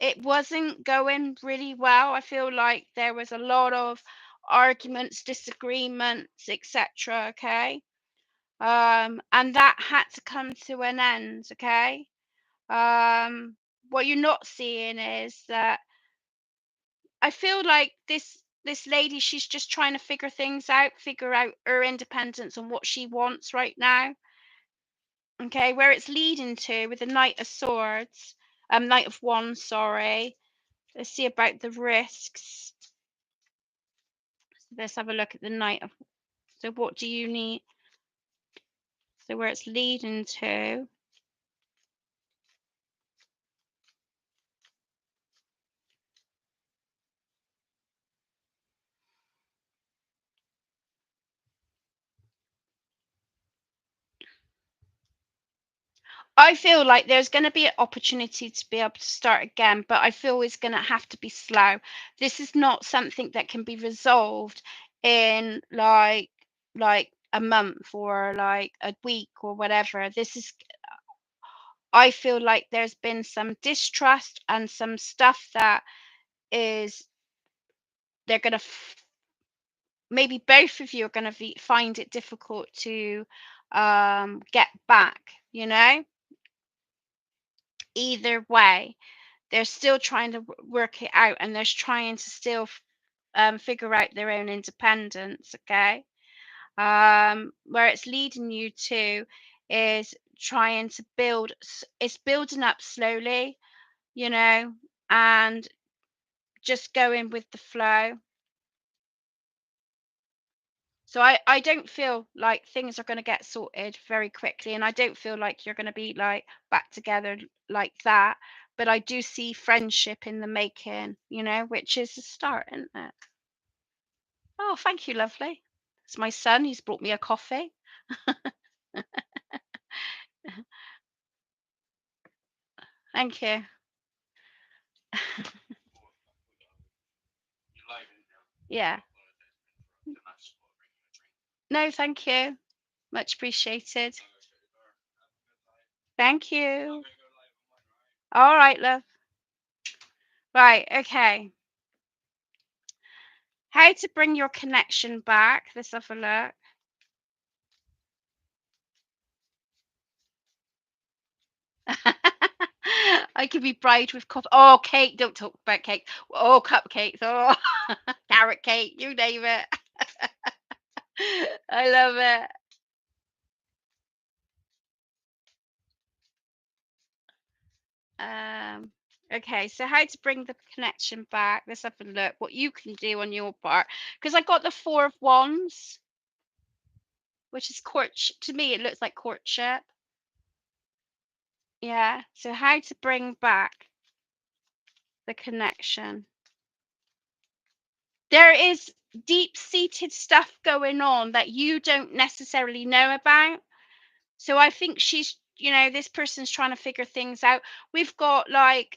It wasn't going really well. I feel like there was a lot of arguments, disagreements, etc. Okay. And that had to come to an end. Okay. Um, what you're not seeing is that I feel like this lady, she's just trying to figure things out, figure out her independence and what she wants right now. Okay, where it's leading to with the Knight of Swords, Knight of Wands, sorry. Let's see about the risks. Let's have a look at the Knight of. So what do you need? So where it's leading to. I feel like there's going to be an opportunity to be able to start again, but I feel it's going to have to be slow. This is not something that can be resolved in like a month or like a week or whatever. This is, I feel like there's been some distrust and some stuff that is they're going to maybe both of you are going to find it difficult to get back, you know, either way they're still trying to work it out, and they're trying to still figure out their own independence. Okay. Where it's leading you to is trying to build, it's building up slowly, you know, and just going with the flow. So I don't feel like things are going to get sorted very quickly, and I don't feel like you're going to be like back together like that. But I do see friendship in the making, you know, which is a start, isn't it? Oh, thank you, lovely. It's my son. He's brought me a coffee. Thank you. Yeah. No, thank you. Much appreciated. Thank you. All right, love. Right, okay. How to bring your connection back. Let's have a look. I could be bribed with coffee. Oh, cake. Don't talk about cake. Oh, cupcakes. Oh, carrot cake. You name it. I love it. Um, okay, so how to bring the connection back. Let's have a look what you can do on your part. Because I got the Four of Wands, which is courtship. To me, it looks like courtship. Yeah. So how to bring back the connection. There is deep-seated stuff going on that you don't necessarily know about. So I think she's, you know, this person's trying to figure things out. We've got like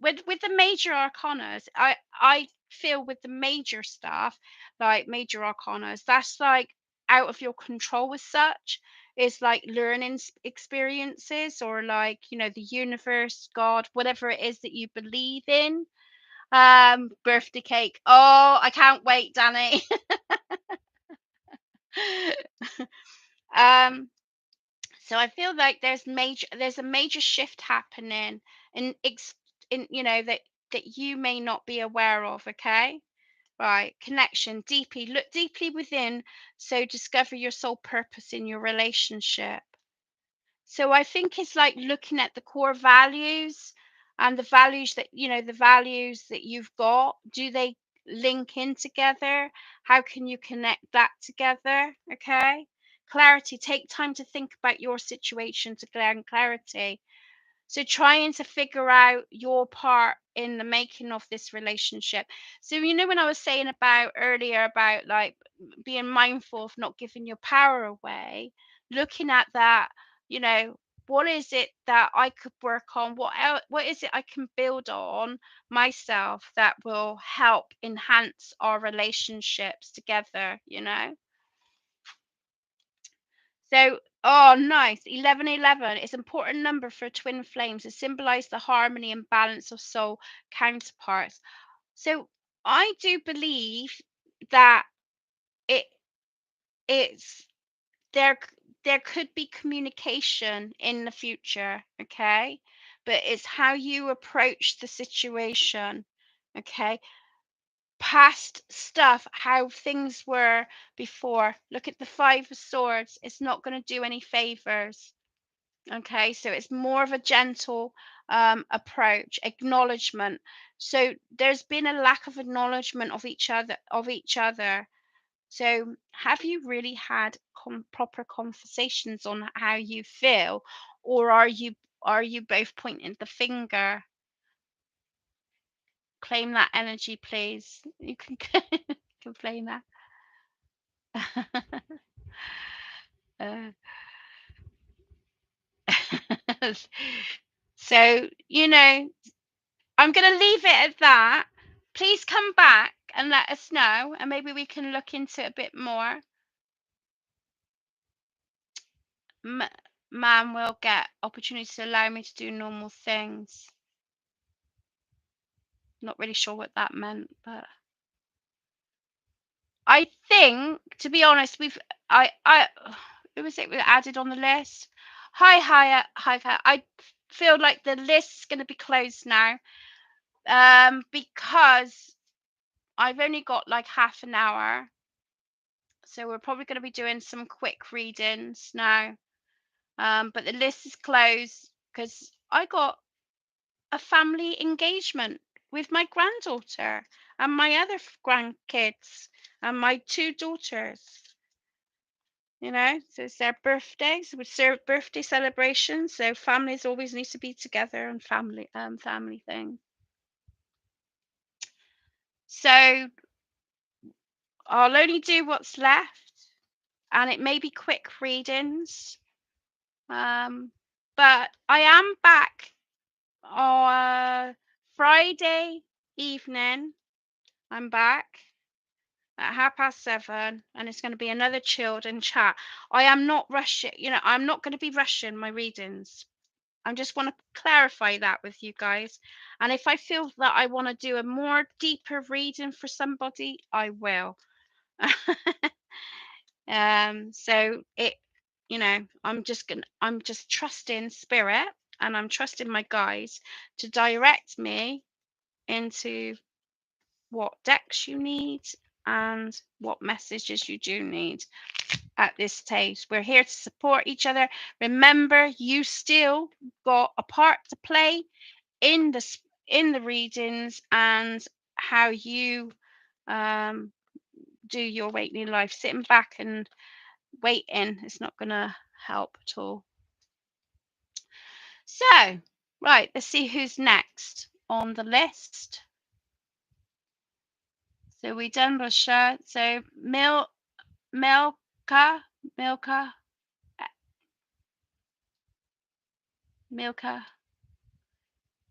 with the major arcanas, I feel with the major stuff, like major arcanas, that's like out of your control as such. It's like learning experiences, or like, you know, the universe, God, whatever it is that you believe in. Birthday cake. Oh, I can't wait, Danny. um So I feel like there's a major shift happening in in, you know, that you may not be aware of. Okay. Right, connection, deeply look deeply within, so discover your soul purpose in your relationship. So I think it's like looking at the core values, and the values that, you know, the values that you've got, do they link in together? How can you connect that together? Okay. Clarity, take time to think about your situation to gain clarity. So trying to figure out your part in the making of this relationship. So, you know, when I was saying about earlier about like being mindful of not giving your power away, looking at that, you know, what is it that I could work on? What is it I can build on myself that will help enhance our relationships together, you know? So, oh, nice. 1111. It's an important number for twin flames. It symbolizes the harmony and balance of soul counterparts. So, I do believe. that it it's there there could be communication in the future, okay? But it's how you approach the situation, okay? Past stuff, how things were before. Look at the Five of Swords. It's not going to do any favors. Okay, so it's more of a gentle approach, acknowledgement. So there's been a lack of acknowledgement of each other. So have you really had proper conversations on how you feel, or are you both pointing the finger? Claim that energy, please. You can complain that. Uh, so, I'm going to leave it at that. Please come back and let us know, and maybe we can look into it a bit more. M- Man will get opportunity to allow me to do normal things. Not really sure what that meant, but I think, to be honest, I who was it we added on the list? Hi. I feel like the list is going to be closed now, because I've only got like half an hour, so we're probably going to be doing some quick readings now. But the list is closed because I got a family engagement with my granddaughter and my other grandkids and my two daughters. So it's their birthdays. We serve birthday celebrations, so families always need to be together and family things. So I'll only do what's left, and it may be quick readings. But I am back on Friday evening. I'm back at 7:30, and it's going to be another chilled and chat. I am not rushing, I'm not going to be rushing my readings. I just want to clarify that with you guys. And if I feel that I want to do a more deeper reading for somebody, I will. So I'm just trusting spirit, and I'm trusting my guides to direct me into what decks you need and what messages you do need at this stage. We're here to support each other. Remember, you still got a part to play in the readings and how you do your awakening life. Sitting back and waiting is not going to help at all. So, right, let's see who's next on the list. So we done Bashar. So Milka, Milka.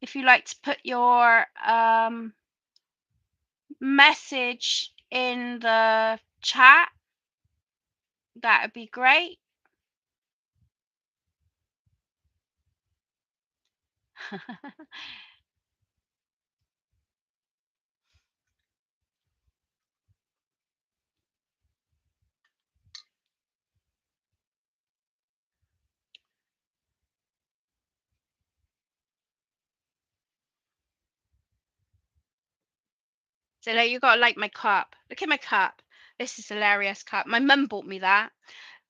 If you like to put your message in the chat, that would be great. So now you gotta like my cup. Look at my cup. This is hilarious cup. My mum bought me that.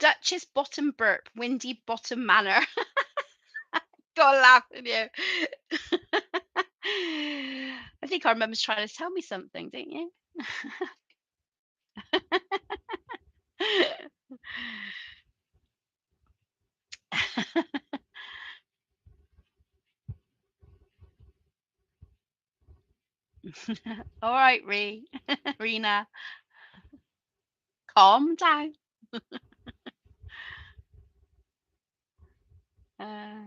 Duchess Bottom Burp, Windy Bottom Manor. Gotta laugh at you. I think our mum's trying to tell me something, don't you? All right, Rena, calm down. Uh,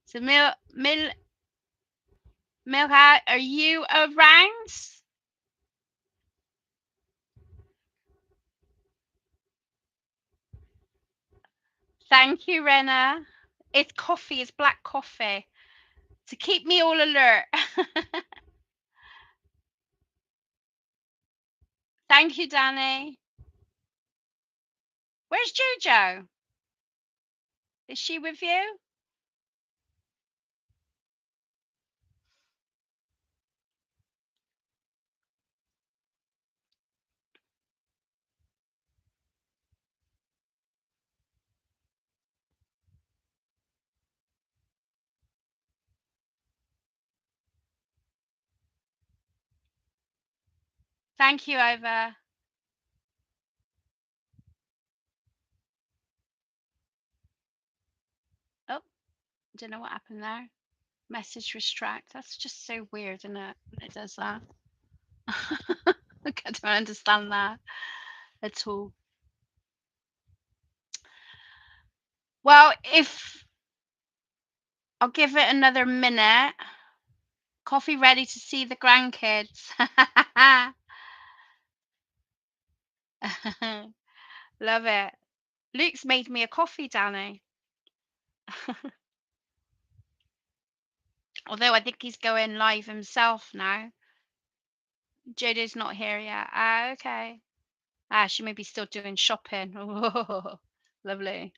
so Milka, are you around? Thank you, Rena. It's coffee. It's black coffee to keep me all alert. Thank you, Danny. Where's Jojo? Is she with you? Thank you, Ova. Oh, don't know what happened there. Message restrict. That's just so weird, isn't it? When it does that. I don't understand that at all. Well, if I'll give it another minute. Coffee ready to see the grandkids. Love it. Luke's made me a coffee, Danny. Although I think he's going live himself now. Jodo's not here yet. Ah, okay. Ah, she may be still doing shopping. Oh, lovely.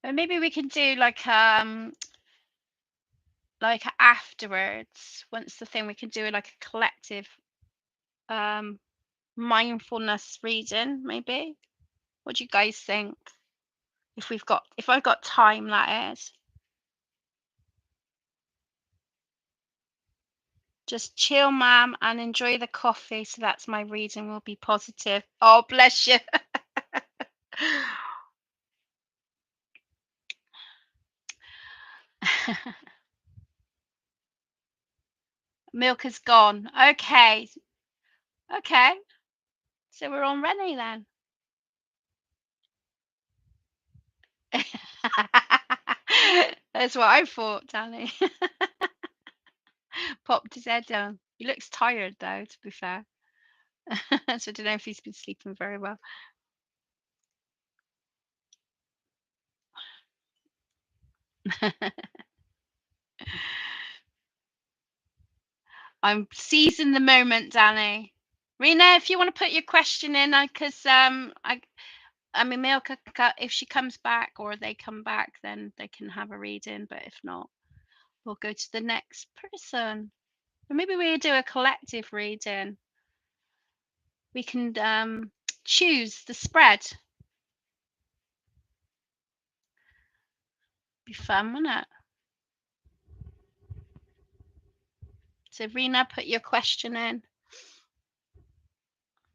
But maybe we can do like afterwards, once the thing we can do like a collective um mindfulness reading, maybe. What do you guys think? If I've got time, that is. Just chill, ma'am, and enjoy the coffee. So that's my reading will be positive. Oh, bless you. Milk is gone. Okay. Okay. So we're on Rennie then. That's what I thought, Danny. Popped his head down. He looks tired though, to be fair. So I don't know if he's been sleeping very well. I'm seizing the moment, Danny. Rena, if you want to put your question in, because I mean, Milka, if she comes back or they come back, then they can have a reading. But if not, we'll go to the next person. Or maybe we do a collective reading. We can choose the spread. Be fun, wouldn't it? So, Rena, put your question in.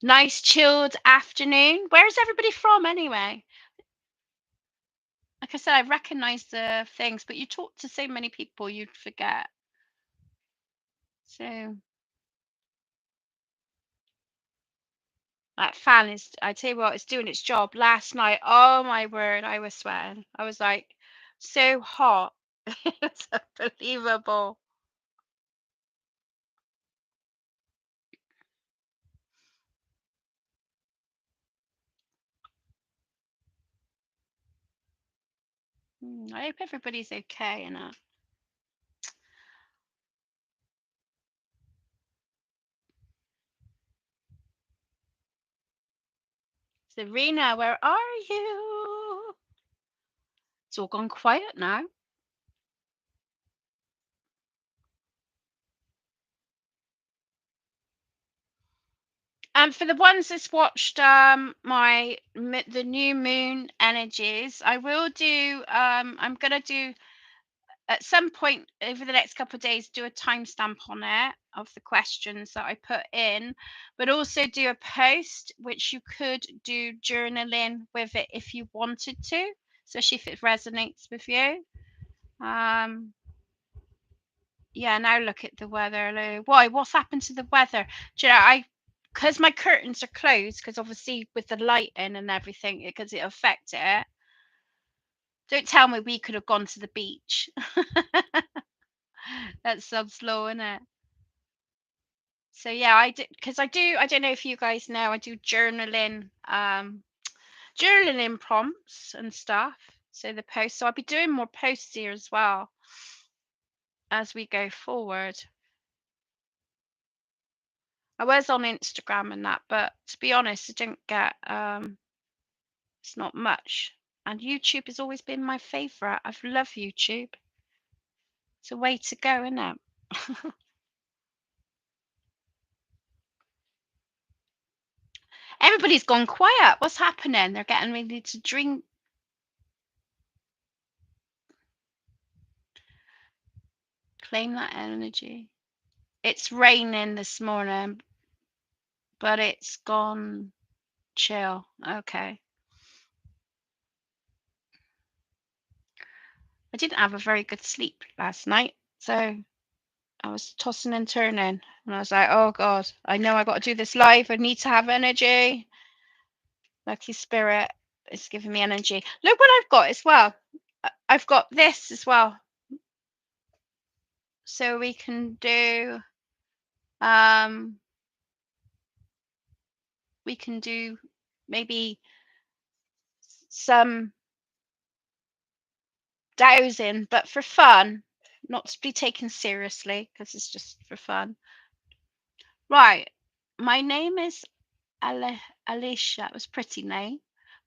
Nice chilled afternoon. Where's everybody from anyway? Like I said, I recognise the things, but you talk to so many people, you'd forget. So that fan is, I tell you what, it's doing its job. Last night, oh my word, I was sweating. I was like so hot. It's unbelievable. I hope everybody's okay in it. Serena, where are you? It's all gone quiet now. And for the ones that's watched the new moon energies, I will do. I'm gonna do at some point over the next couple of days do a timestamp on it of the questions that I put in, but also do a post which you could do journaling with it if you wanted to, especially if it resonates with you. Um, yeah, now look at the weather. Why? What's happened to the weather? Do you know, because my curtains are closed, because obviously with the lighting and everything, because it affected it. Don't tell me we could have gone to the beach. That's so slow, isn't it? So yeah, I did because I don't know if you guys know, I do journaling prompts and stuff. So the post, so I'll be doing more posts here as well. as we go forward. I was on Instagram and that, but to be honest, I didn't get it's not much. And YouTube has always been my favorite. I've loved YouTube. It's a way to go, isn't it? Everybody's gone quiet. What's happening? They're getting ready to drink. Claim that energy. It's raining this morning, but it's gone chill. Okay. I didn't have a very good sleep last night, so I was tossing and turning, and I was like, "Oh God, I know I got to do this live. I need to have energy." Lucky Spirit is giving me energy. Look what I've got as well. I've got this as well, so we can do um we can do maybe some dowsing, but for fun, not to be taken seriously because it's just for fun. Right. My name is Alicia. It was a pretty name.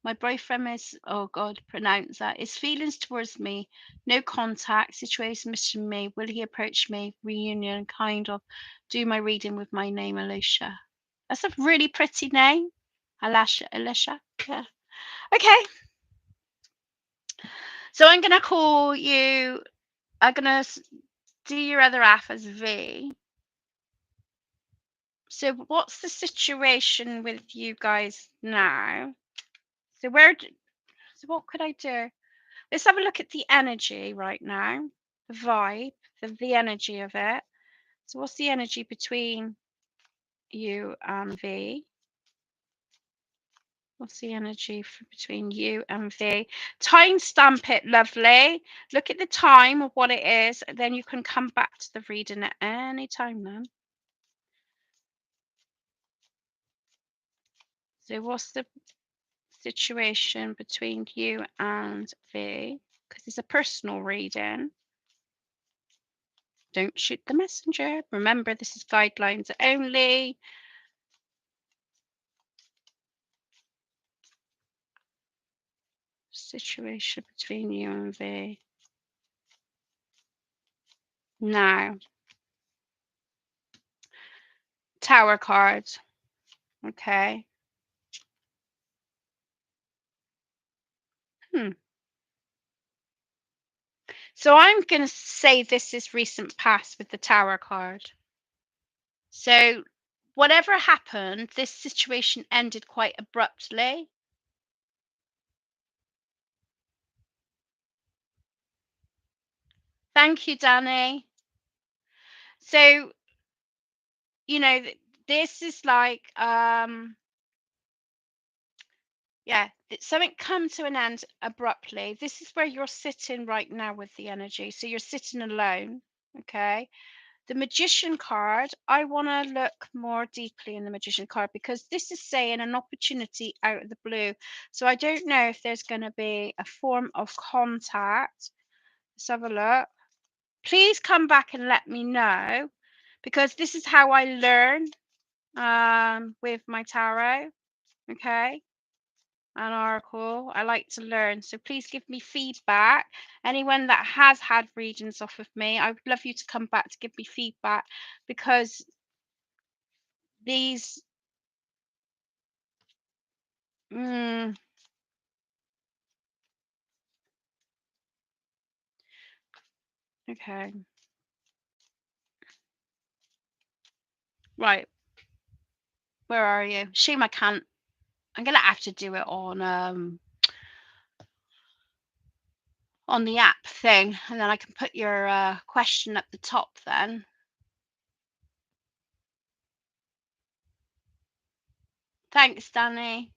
My boyfriend is, oh God, pronounce that. His feelings towards me, no contact, situation mission me. Will he approach me? Reunion, kind of. Do my reading with my name, Alicia. That's a really pretty name. Alicia. Yeah. Okay. So I'm gonna call you. I'm gonna do your other half as V. So what's the situation with you guys now? So so what could I do? Let's have a look at the energy right now, the vibe, the energy of it. So what's the energy between you and V? What's the energy between you and V? Time stamp it, lovely. Look at the time of what it is, and then you can come back to the reading at any time then. So what's the situation between you and V? Because it's a personal reading. Don't shoot the messenger. Remember, this is guidelines only. Situation between you and V. Now, Tower cards. Okay. Hmm. So I'm going to say this is recent past with the Tower card. So whatever happened, this situation ended quite abruptly. Thank you, Danny. So, you know, this is like, yeah, something come to an end abruptly. This is where you're sitting right now with the energy. So you're sitting alone. Okay. The Magician card, I want to look more deeply in the Magician card because this is saying an opportunity out of the blue. So I don't know if there's going to be a form of contact. Let's have a look. Please come back and let me know because this is how I learn with my tarot. Okay. An oracle. I like to learn. So please give me feedback. Anyone that has had readings off of me, I would love you to come back to give me feedback because these mm, okay. Right. Where are you? Shame I can't. I'm gonna have to do it on the app thing and then I can put your question at the top then. Thanks, Danny.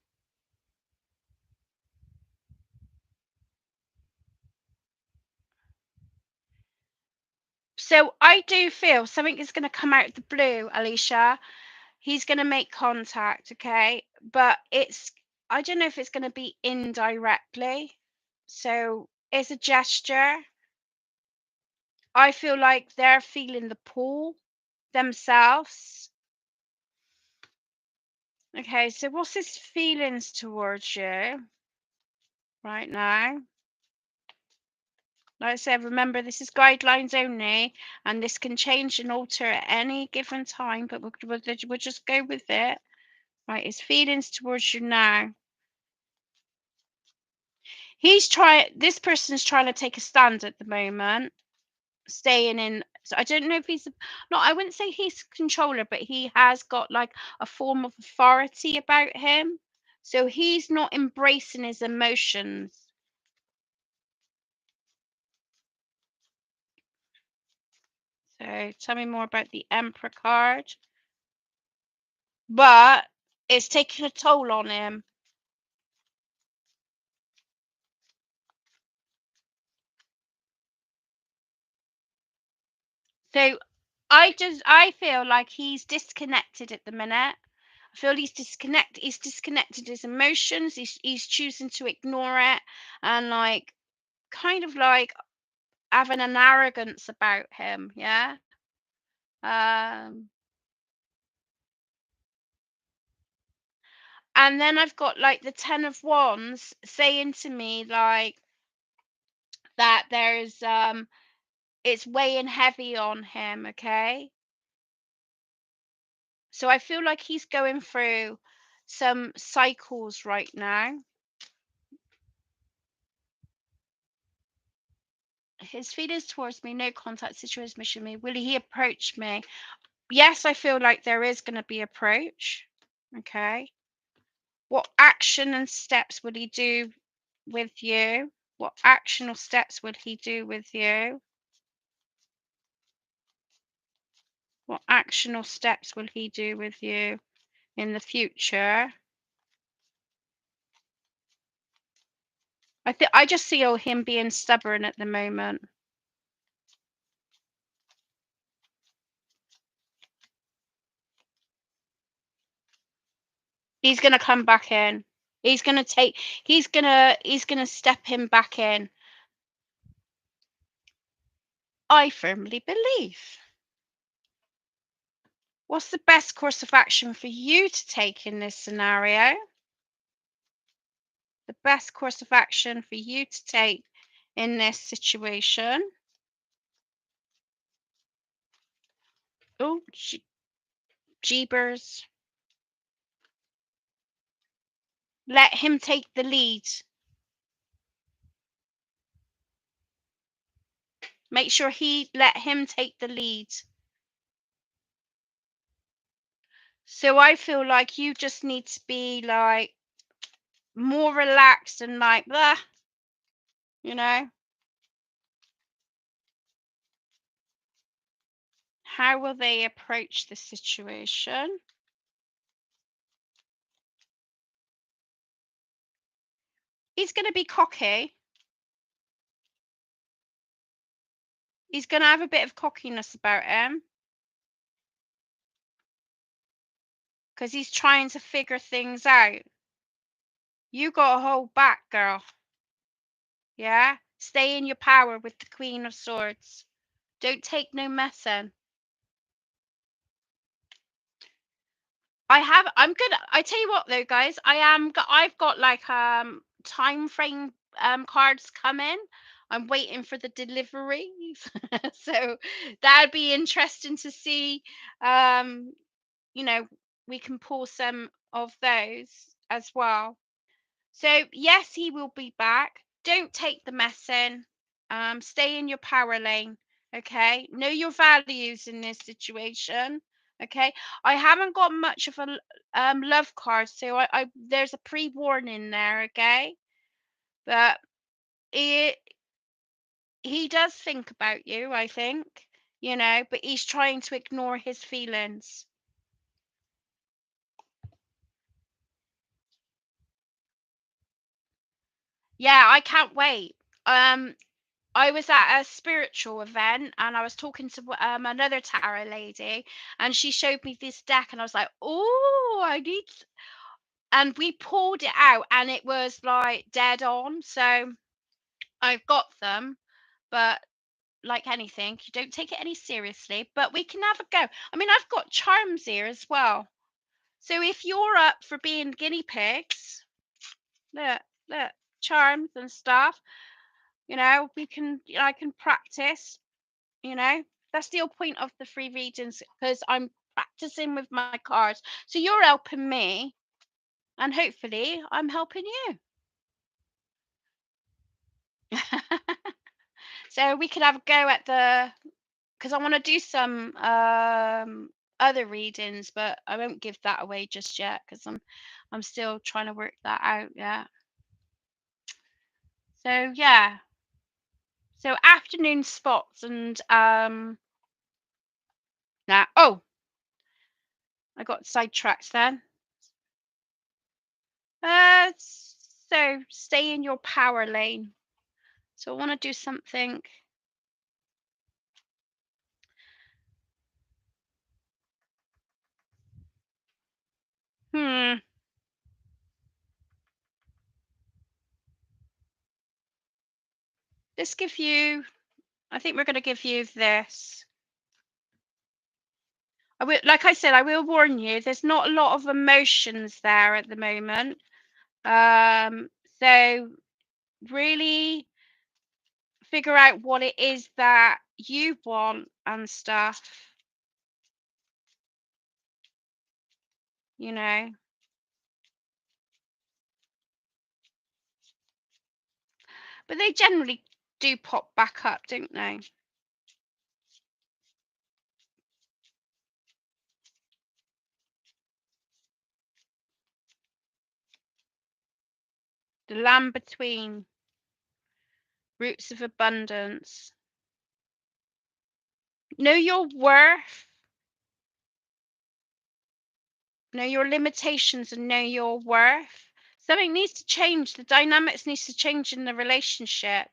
So I do feel something is going to come out of the blue, Alicia. He's going to make contact, okay? But I don't know if it's going to be indirectly. So it's a gesture. I feel like they're feeling the pull themselves. Okay, so what's his feelings towards you right now? Like I said, remember this is guidelines only, and this can change and alter at any given time, but we'll just go with it. Right, his feelings towards you now. This person's trying to take a stand at the moment, staying in. So I don't know if he's, no, I wouldn't say he's a controller, but he has got like a form of authority about him. So he's not embracing his emotions. So tell me more about the Emperor card. But it's taking a toll on him. So I feel like he's disconnected at the minute. I feel he's disconnected his emotions. He's choosing to ignore it, and like kind of like having an arrogance about him, yeah. Um and then I've got like the 10 of wands saying to me like that there's it's weighing heavy on him, okay? So I feel like he's going through some cycles right now. His feelings towards me, no contact situation mission me. Will he approach me? Yes, I feel like there is going to be approach. Okay. What action and steps would he do with you? What action or steps would he do with you? What action or steps will he do with you in the future? I just see him being stubborn at the moment. He's gonna come back in. He's gonna take. He's gonna step him back in. I firmly believe. What's the best course of action for you to take in this scenario? The best course of action for you to take in this situation. Oh, jeebers. Let him take the lead. Make sure let him take the lead. So I feel like you just need to be like more relaxed and like blah, you know. How will they approach the situation? He's going to be cocky. He's going to have a bit of cockiness about him because he's trying to figure things out. You got to hold back, girl. Yeah? Stay in your power with the Queen of Swords. Don't take no messing. I tell you what though, guys, I've got like time frame cards coming. I'm waiting for the deliveries. So that'd be interesting to see. Um, you know, we can pull some of those as well. So yes, he will be back. Don't take the messing. Stay in your power lane. Okay. Know your values in this situation. Okay. I haven't got much of a love card, so I there's a pre-warning there. Okay. But it he does think about you, I think, but he's trying to ignore his feelings. Yeah, I can't wait. Um, I was at a spiritual event and I was talking to another tarot lady, and she showed me this deck, and I was like, "Oh, and we pulled it out, and it was like dead on. So I've got them, but like anything, you don't take it any seriously, but we can have a go. I mean, I've got charms here as well. So if you're up for being guinea pigs, look, look, charms and stuff, we can, I can practice, you know. That's the whole point of the free readings because I'm practicing with my cards. So you're helping me, and hopefully I'm helping you. So we could have a go at the, because I want to do some other readings, but I won't give that away just yet because I'm still trying to work that out. Yeah. So yeah. So afternoon spots and now, oh, I got sidetracked then. So stay in your power lane. So I want to do something. Hmm. Let's give you. I think we're going to give you this. I will, like I said, I will warn you. There's not a lot of emotions there at the moment. Um. So really figure out what it is that you want and stuff. You know. But they generally do pop back up, don't they? The land between, roots of abundance. Know your worth, know your limitations, and know your worth. Something needs to change. The dynamics needs to change in the relationship.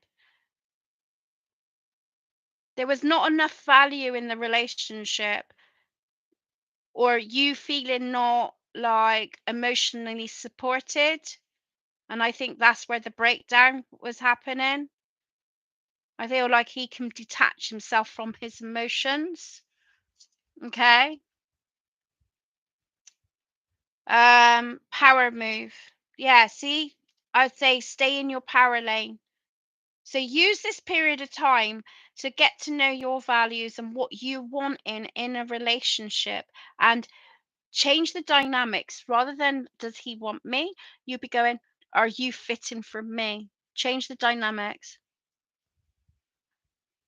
There was not enough value in the relationship, or you feeling not like emotionally supported. And I think that's where the breakdown was happening. I feel like he can detach himself from his emotions. Okay. Power move. Yeah, see? I'd say stay in your power lane. So use this period of time to get to know your values and what you want in a relationship, and change the dynamics. Rather than does he want me, you'd be going, are you fitting for me? Change the dynamics.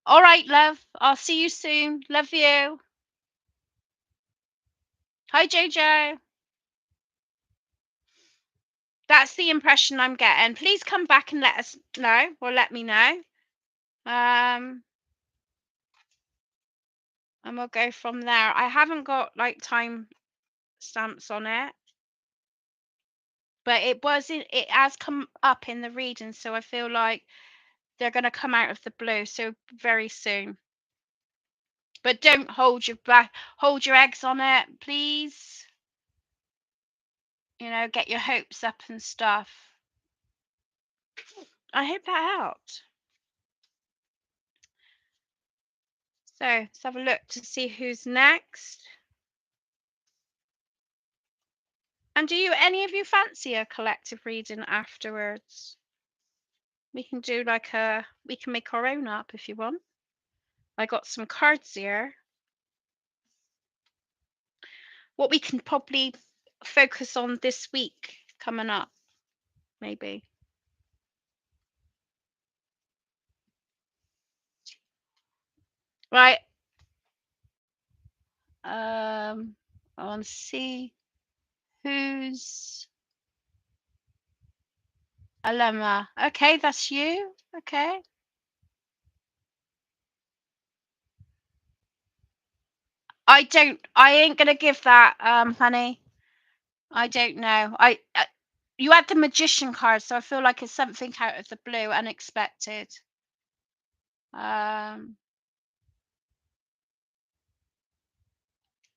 All right, love. I'll see you soon. Love you. Hi, JJ. That's the impression I'm getting. Please come back and let us know, or let me know. Um, and we'll go from there. I haven't got like time stamps on it, but it has come up in the reading, so I feel like they're going to come out of the blue so very soon. But don't hold your eggs on it, please. Get your hopes up and stuff. I hope that helped. So let's have a look to see who's next. And do any of you fancy a collective reading afterwards? We can do we can make our own up if you want. I got some cards here. What we can probably focus on this week coming up, maybe. Right. I want to see who's Alema. Okay, that's you. Okay. I ain't gonna give that, honey. I don't know. You had the magician card, so I feel like it's something out of the blue, unexpected. Um,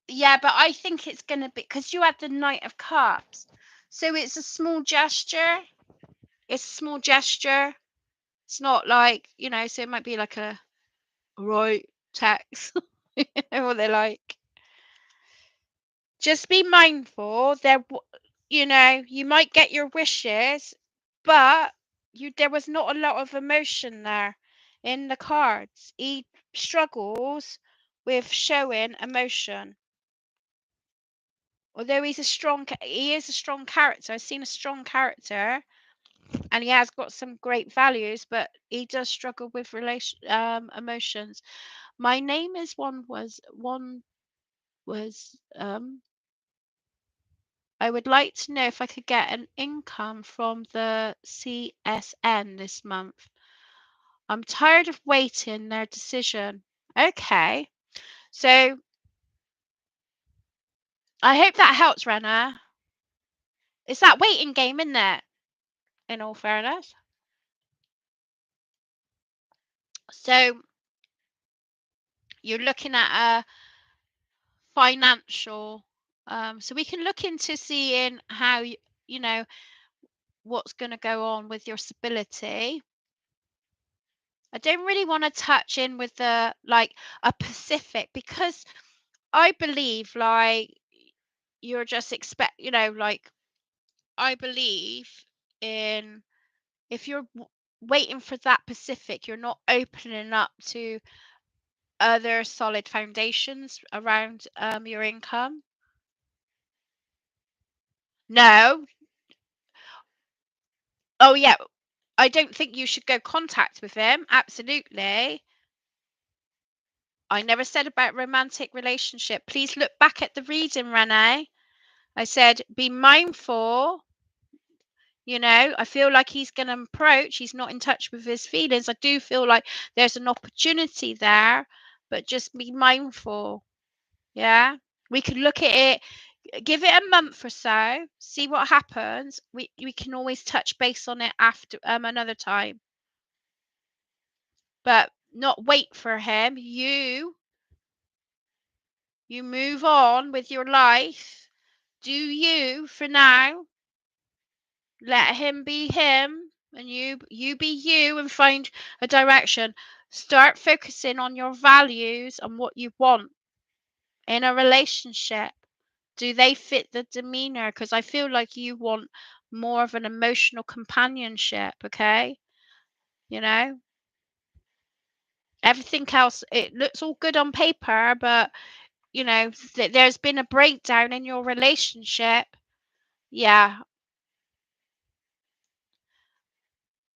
yeah, but I think it's gonna be because you had the Knight of Cups, so it's a small gesture. It's a small gesture. It's not like, so it might be like right text. You know what they're like. Just be mindful. You might get your wishes, but there was not a lot of emotion there in the cards. He struggles with showing emotion. Although he is a strong character. I've seen a strong character, and he has got some great values, but he does struggle with emotions. My name is one was I would like to know if I could get an income from the CSN this month. I'm tired of waiting their decision. Okay, so I hope that helps, Renna. It's that waiting game, isn't it? In all fairness. So you're looking at a financial, so we can look into seeing how you know what's going to go on with your stability. I don't really want to touch in with the like a Pacific, because I believe like you're just like I believe in, if you're waiting for that Pacific, you're not opening up to other solid foundations around your income. No. Oh yeah, I don't think you should go contact with him. Absolutely. I never said about romantic relationship. Please look back at the reading, Renee. I said be mindful. I feel like he's going to approach. He's not in touch with his feelings. I do feel like there's an opportunity there, but just be mindful. Yeah. We could look at it, give it a month or so, see what happens. We can always touch base on it after another time. But not wait for him. You move on with your life. Do you for now. Let him be him, and you be you, and find a direction. Start focusing on your values and what you want in a relationship. Do they fit the demeanor? Because I feel like you want more of an emotional companionship. Okay, you know everything else, it looks all good on paper, but there's been a breakdown in your relationship. Yeah,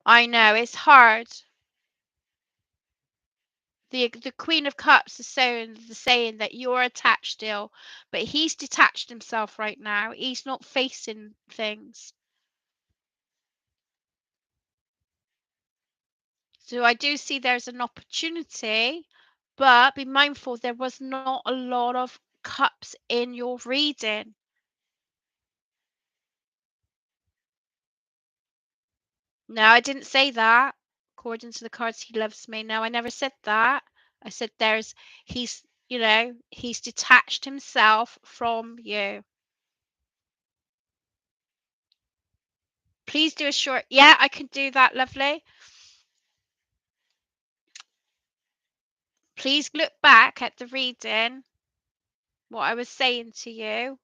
I know it's hard. The Queen of Cups is saying that you're attached still, but he's detached himself right now. He's not facing things. So I do see there's an opportunity, but be mindful there was not a lot of cups in your reading. No, I didn't say that. According to the cards, he loves me. No, I never said that. I said he's detached himself from you. Please do a short. Yeah, I can do that, lovely. Please look back at the reading, what I was saying to you,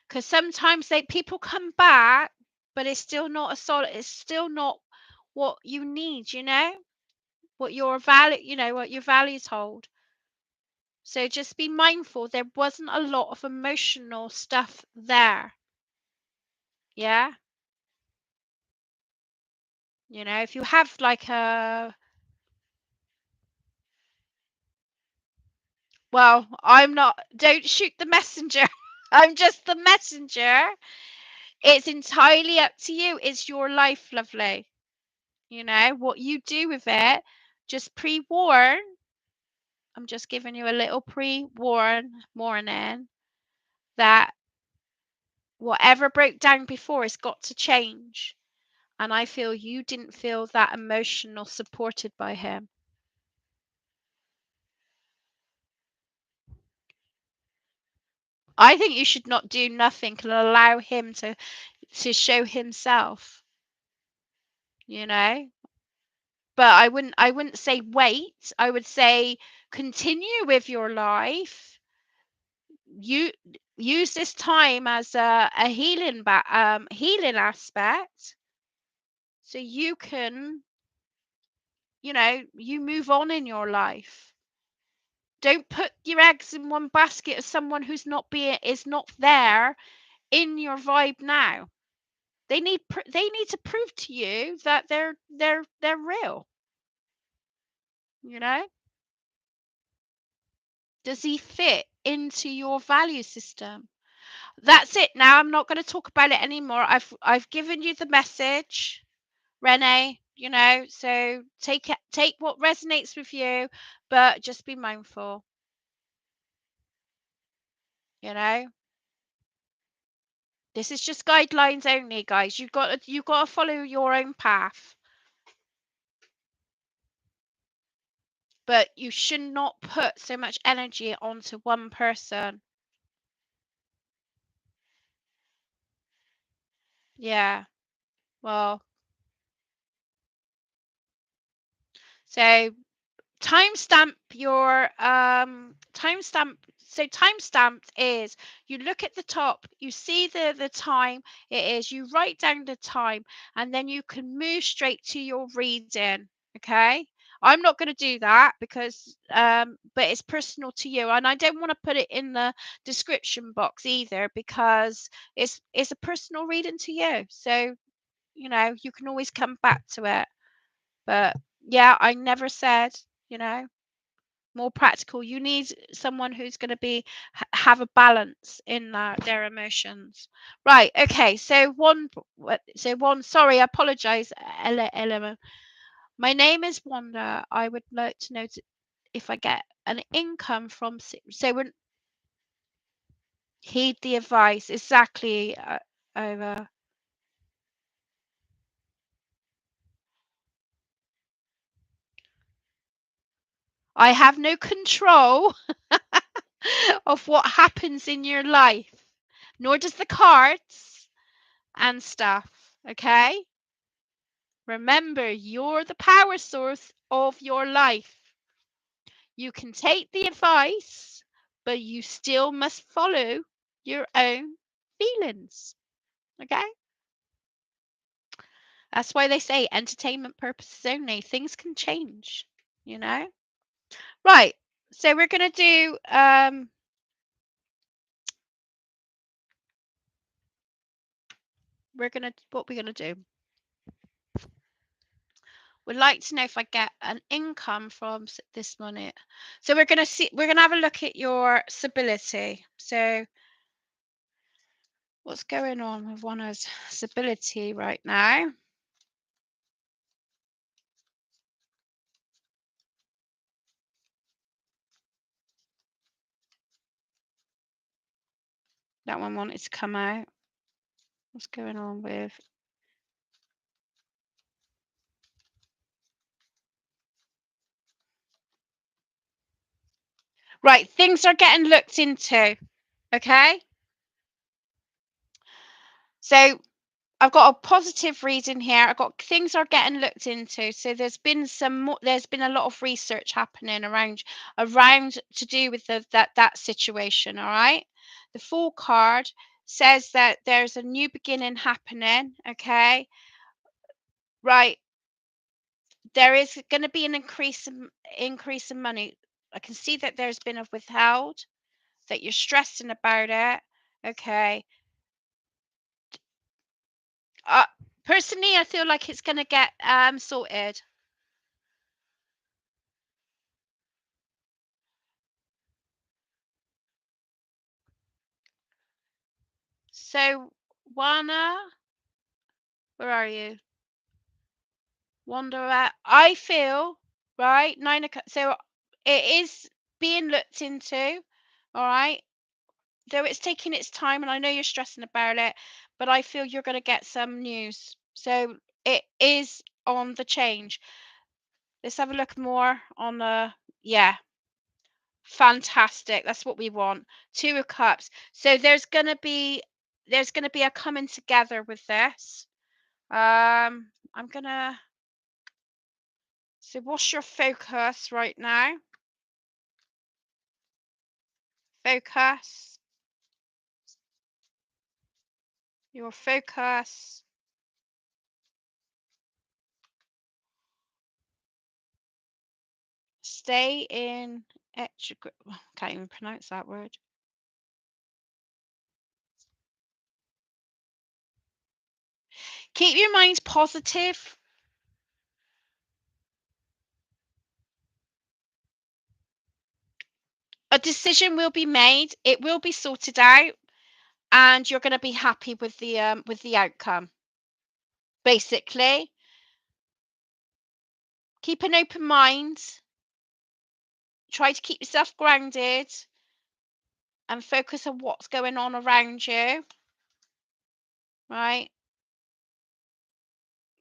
because sometimes people come back, but it's still not a solid. It's still not what you need. What your value. What your values hold. So just be mindful. There wasn't a lot of emotional stuff there. Yeah. If you have like well, I'm not. Don't shoot the messenger. I'm just the messenger. It's entirely up to you. It's your life, lovely. What you do with it. Just pre-warn. I'm just giving you a little warning that whatever broke down before has got to change. And I feel you didn't feel that emotional supported by him. I think you should not do nothing and allow him to show himself. You know but I wouldn't say wait. I would say continue with your life. You use this time as a healing aspect, so you can, you move on in your life. Don't put your eggs in one basket of someone who's not being is not there in your vibe now. They need to prove to you that they're real. You know, does he fit into your value system? That's it. Now I'm not going to talk about it anymore. I've given you the message, Renee. So take what resonates with you, but just be mindful. You know, this is just guidelines only, guys. You've got to follow your own path, but you should not put so much energy onto one person. Yeah. Well, so timestamp. So timestamp is, you look at the top, you see the time it is, you write down the time, and then you can move straight to your reading. Okay, I'm not going to do that because but it's personal to you, and I don't want to put it in the description box either, because it's a personal reading to you. So you can always come back to it. But yeah, I never said, you know, more practical. You need someone who's going to have a balance in their emotions. Right. Okay. So one. Sorry, I apologize, Element. My name is Wanda. I would like to know if I get an income from. So when heed the advice exactly. Over. I have no control of what happens in your life, nor does the cards and stuff. Okay? Remember, you're the power source of your life. You can take the advice, but you still must follow your own feelings. Okay? That's why they say entertainment purposes only. Things can change, you know? Right. So we're gonna do what we're gonna do. Would like to know if I get an income from this money. So we're gonna have a look at your stability. So what's going on with Juana's stability right now? That one wanted to come out. What's going on with? Right, things are getting looked into. Okay. So I've got a positive reading here. I've got things are getting looked into. So there's been a lot of research happening around to do with that situation. All right. The Fool card says that there's a new beginning happening. Okay. Right. There is going to be an increase in money. I can see that there's been a withheld, that you're stressing about it. Okay. Uh, Personally, I feel like it's going to get sorted. So, Wana, where are you? Wanderer. I feel, right, so it is being looked into, all right? Though it's taking its time, and I know you're stressing about it, but I feel you're going to get some news. So it is on the change. Let's have a look more on the, yeah, fantastic. That's what we want. Two of Cups. So there's gonna be a coming together with this. I'm gonna So what's your focus right now? Focus. Your focus. Stay in. Can't even pronounce that word. Keep your mind positive. A decision will be made. It will be sorted out, and you're going to be happy with the outcome. Basically, keep an open mind. Try to keep yourself grounded and focus on what's going on around you, right?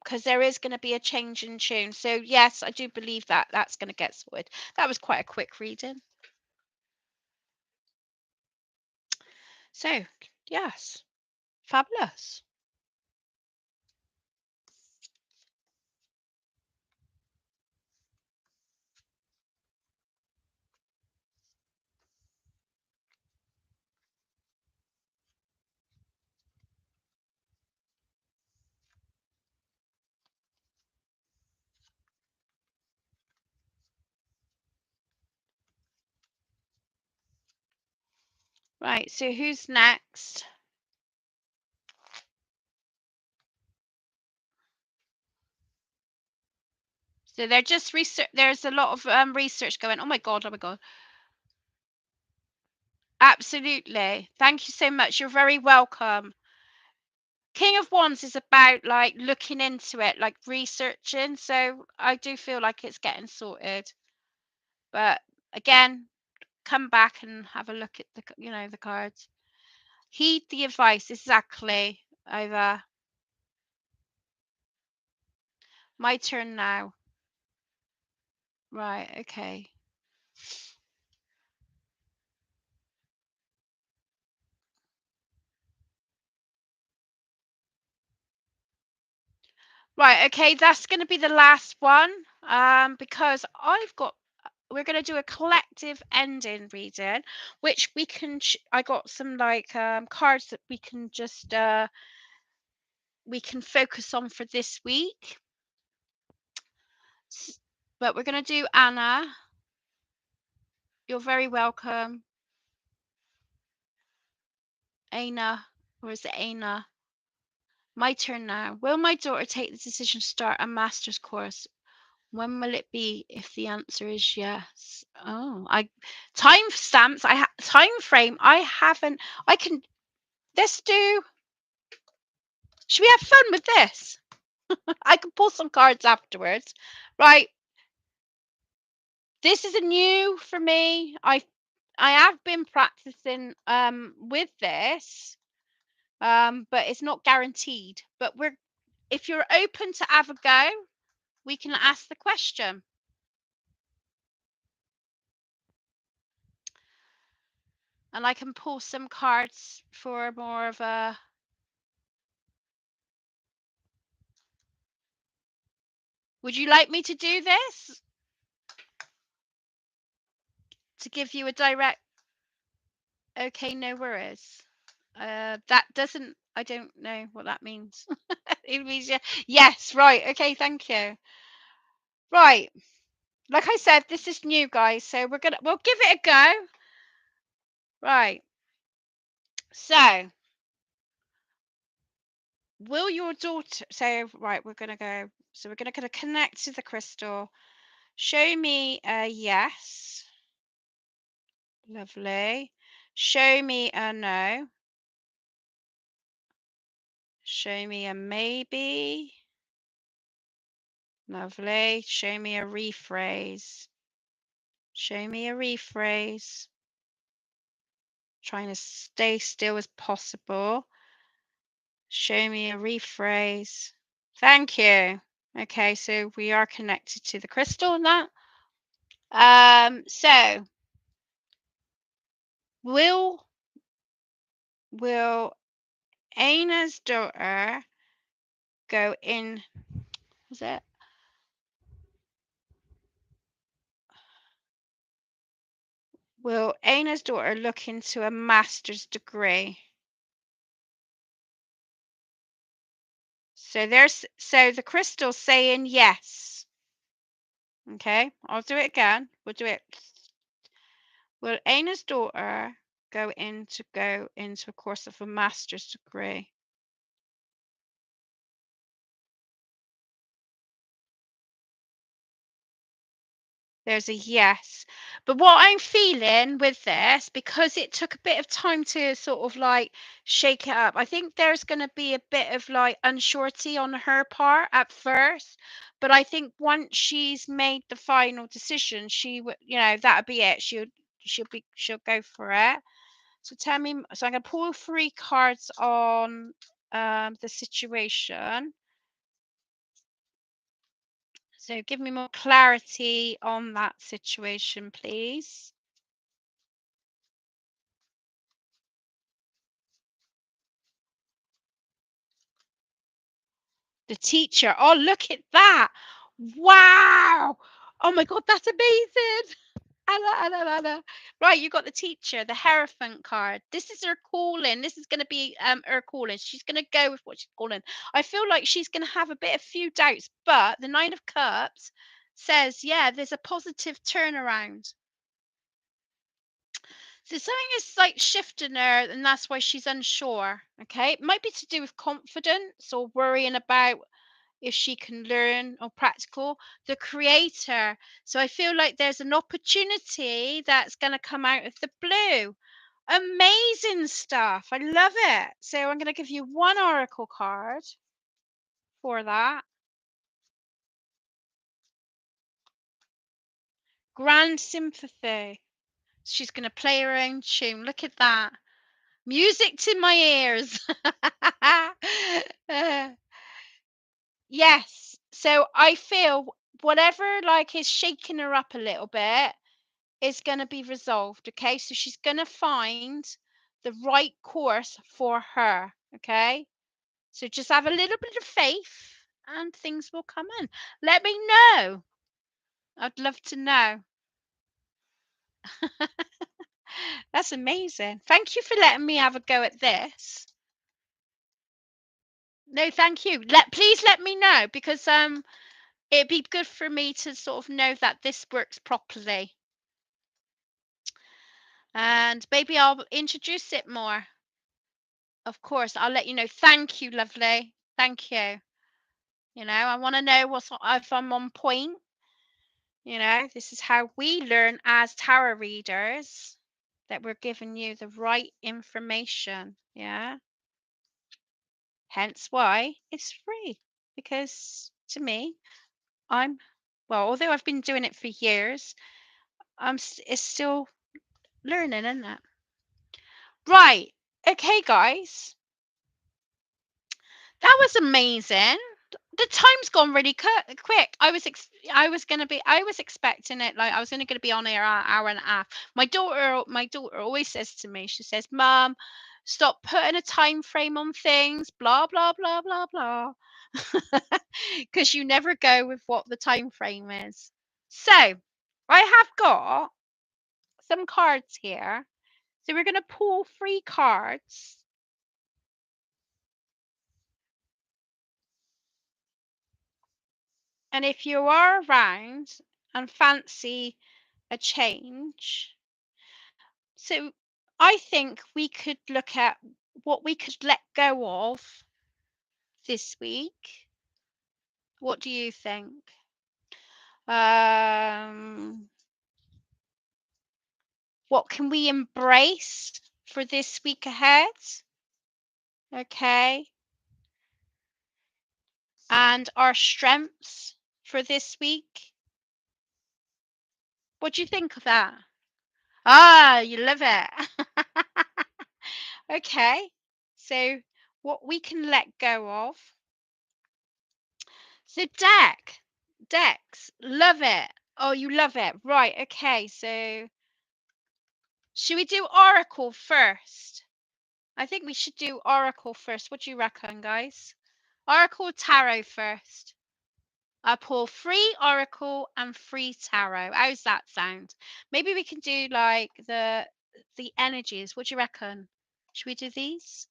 Because there is going to be a change in tune. So yes, I do believe that that's going to get sorted. That was quite a quick reading. So yes, fabulous. Right, so who's next? So they're just research. There's a lot of research going. Oh my god! Oh my god! Absolutely. Thank you so much. You're very welcome. King of Wands is about like looking into it, like researching. So I do feel like it's getting sorted. But again, come back and have a look at the cards. Heed the advice. Exactly. Over. My turn now. Right. Okay. Right, okay, that's going to be the last one, because we're going to do a collective ending reading, which we can, I got some like cards that we can just, we can focus on for this week. But we're going to do Anna. You're very welcome. Aina, or is it Aina? My turn now. Will my daughter take the decision to start a master's course? When will it be if the answer is yes? Oh, time stamps. Time frame. I haven't. I can. Let's do. Should we have fun with this? I can pull some cards afterwards. Right. This is a new for me. I have been practicing with this, but it's not guaranteed. But if you're open to have a go, we can ask the question. And I can pull some cards for more of a. Would you like me to do this? To give you a direct. Okay, no worries. That doesn't. I don't know what that means. It means yes, right. Okay, thank you. Right. Like I said, this is new, guys. So we'll give it a go. Right. So, will your daughter? So, right, we're gonna go. So we're gonna connect to the crystal. Show me a yes. Lovely. Show me a no. Show me a maybe. Lovely. Show me a rephrase. Show me a rephrase. Trying to stay still as possible. Show me a rephrase. Thank you. Okay, so we are connected to the crystal in that. So will Anna's daughter go in? Was it? Will Ana's daughter look into a master's degree? So the crystal's saying yes. Okay, I'll do it again. We'll do it. Will Ana's daughter go into a course of a master's degree? There's a yes. But what I'm feeling with this, because it took a bit of time to sort of like shake it up, I think there's going to be a bit of like unsurety on her part at first. But I think once she's made the final decision, she would, that'll be it. She'll go for it. So tell me, so I'm going to pull 3 cards on the situation. So give me more clarity on that situation, please. The teacher. Oh, look at that. Wow. Oh my God, that's amazing. Anna, Anna, Anna. Right, you got the teacher, the Hierophant card. This is her calling. This is going to be her calling. She's going to go with what she's calling. I feel like she's going to have a few doubts, but the Nine of Cups says, yeah, there's a positive turnaround. So something is like shifting her, and that's why she's unsure. Okay, it might be to do with confidence or worrying about if she can learn or practical. The creator. So I feel like there's an opportunity that's going to come out of the blue. Amazing stuff. I love it. So I'm going to give you one oracle card for that. Grand sympathy. She's going to play her own tune. Look at that. Music to my ears. Yes. So I feel whatever like is shaking her up a little bit is going to be resolved. Okay. So she's going to find the right course for her. Okay. So just have a little bit of faith and things will come in. Let me know. I'd love to know. That's amazing. Thank you for letting me have a go at this. No, thank you. Please let me know because it'd be good for me to sort of know that this works properly. And maybe I'll introduce it more. Of course, I'll let you know. Thank you, lovely. Thank you. I want to know if I'm on point. This is how we learn as tarot readers, that we're giving you the right information. Yeah. Hence why it's free. Because to me, although I've been doing it for years, it's still learning, isn't it? Right. Okay, guys. That was amazing. The time's gone really quick. I was expecting it like I was only going to be on here an hour and a half. My daughter always says to me, she says, "Mum, stop putting a time frame on things, blah blah blah blah blah," because you never go with what the time frame is. So, I have got some cards here. So we're going to pull 3 cards. And if you are around and fancy a change, so I think we could look at what we could let go of this week. What do you think? Um, what can we embrace for this week ahead? Okay. And our strengths for this week. What do you think of that? Ah, you love it. Okay. So what we can let go of. So decks, love it. Oh, you love it. Right. Okay. So should we do Oracle first? I think we should do Oracle first. What do you reckon, guys? Oracle Tarot first. I pull 3 oracle and 3 tarot. How's that sound? Maybe we can do like the energies. What do you reckon? Should we do these?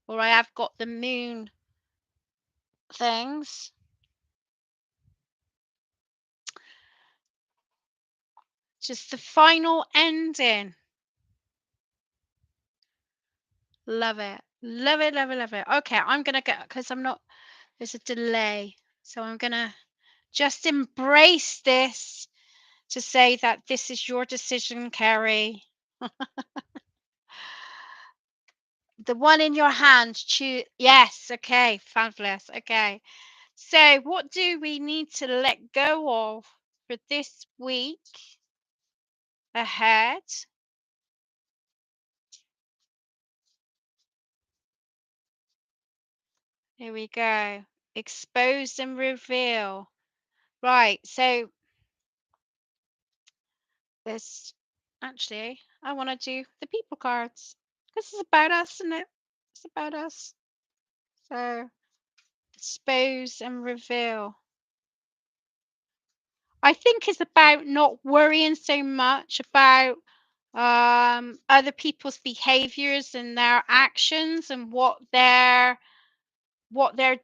Or I have got the moon things. Just the final ending. Love it. Love it, love it, love it. Okay, I'm going to go because there's a delay. So I'm going to just embrace this to say that this is your decision, Kerry. The one in your hand, choose. Yes, okay, fabulous. Okay. So, what do we need to let go of for this week ahead? Here we go. Expose and reveal. Right. So, this actually, I want to do the people cards. This is about us, isn't it? It's about us. So, expose and reveal. I think it's about not worrying so much about other people's behaviors and their actions and what they're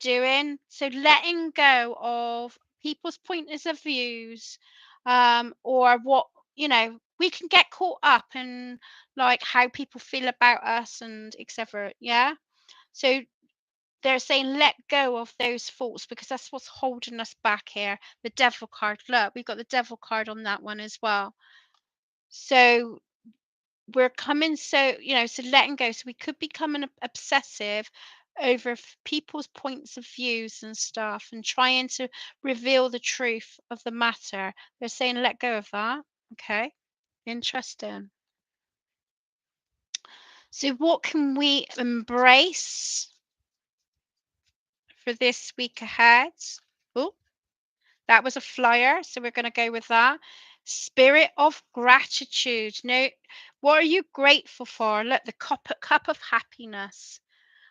doing. So letting go of people's points of views, or what we can get caught up in, like how people feel about us and etc. Yeah. So they're saying let go of those thoughts because that's what's holding us back here. The devil card. Look, we've got the devil card on that one as well. So we're coming so letting go, so we could be becoming obsessive over people's points of views and stuff and trying to reveal the truth of the matter. They're saying let go of that. Okay, interesting. So what can we embrace for this week ahead? Oh, that was a flyer, so we're going to go with that. Spirit of gratitude. No, what are you grateful for? Look, the cup of happiness.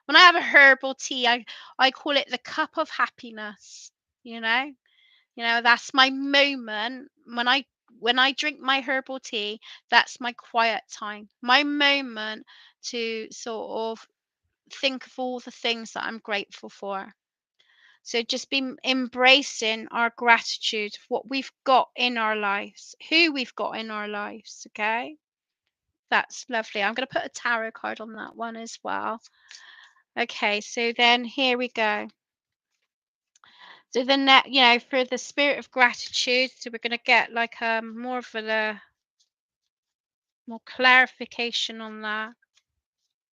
When I have a herbal tea, I call it the cup of happiness. You know, that's my moment when I drink my herbal tea. That's my quiet time, my moment to sort of think of all the things that I'm grateful for. So just be embracing our gratitude for what we've got in our lives, who we've got in our lives. Okay, that's lovely. I'm going to put a tarot card on that one as well. Okay, so then here we go. So then that, for the spirit of gratitude, so we're going to get like more of a more clarification on that.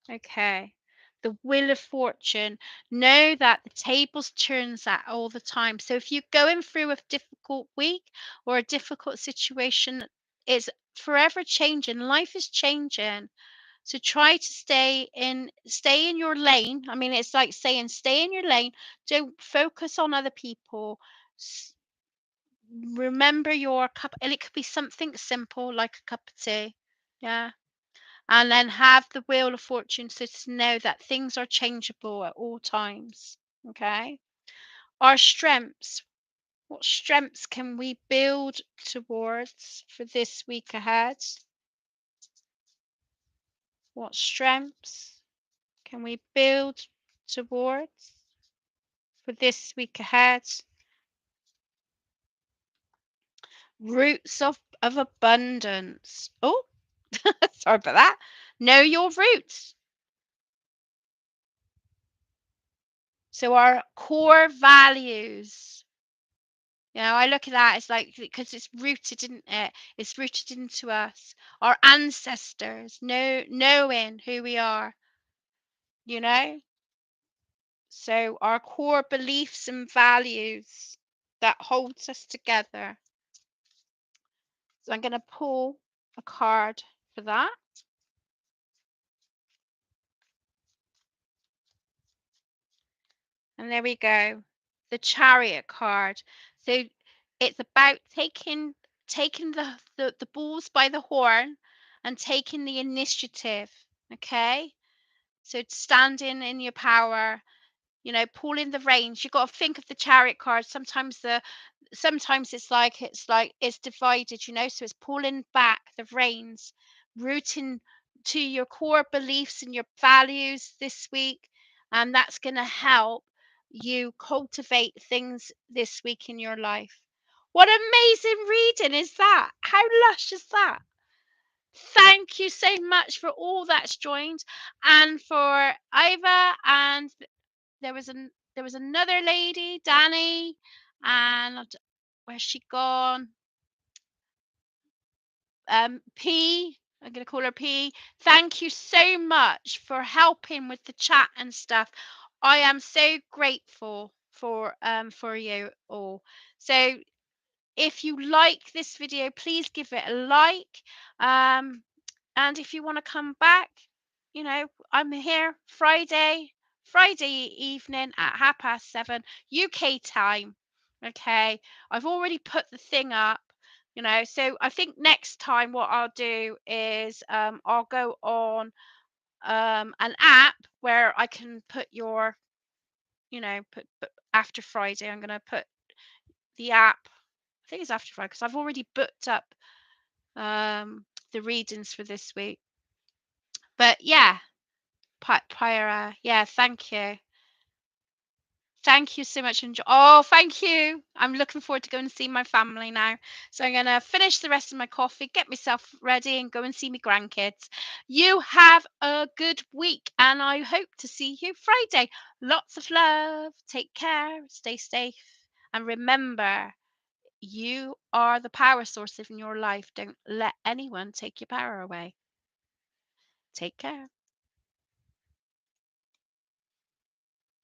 Okay. The wheel of fortune. Know that the tables turns that all the time. So if you're going through a difficult week or a difficult situation, it's forever changing. Life is changing. So try to stay in your lane. I mean, it's like saying stay in your lane. Don't focus on other people. Remember your cup, and it could be something simple like a cup of tea. Yeah. And then have the wheel of fortune, so to know that things are changeable at all times. Okay. Our strengths. What strengths can we build towards for this week ahead? What strengths can we build towards for this week ahead? Roots of abundance. Oh, sorry about that. Know your roots. So our core values. I look at that as like because it's rooted, isn't it? It's rooted into us, our ancestors, knowing who we are, you know. So our core beliefs and values that holds us together. So I'm going to pull a card for that. And there we go. The Chariot card. So it's about taking the bulls by the horn and taking the initiative. Okay? So standing in your power, pull in the reins. You've got to think of the chariot card. Sometimes it's like it's divided, so it's pulling back the reins, rooting to your core beliefs and your values this week, and that's going to help you cultivate things this week in your life. What amazing reading is that? How lush is that? Thank you so much for all that's joined, and for Iva, and there was another lady, Danny, and where's she gone? P. I'm gonna call her P. Thank you so much for helping with the chat and stuff. I am so grateful for you all. So if you like this video, please give it a like. And if you want to come back, I'm here Friday evening at 7:30 UK time. Okay, I've already put the thing up. So I think next time what I'll do is I'll go on an app where I can put your, put after Friday. I'm gonna put the app. I think it's after Friday because I've already booked up the readings for this week. But yeah, Pyra, yeah, thank you. Thank you so much. Oh, thank you. I'm looking forward to going and see my family now. So I'm going to finish the rest of my coffee, get myself ready, and go and see my grandkids. You have a good week, and I hope to see you Friday. Lots of love. Take care. Stay safe. And remember, you are the power source in your life. Don't let anyone take your power away. Take care.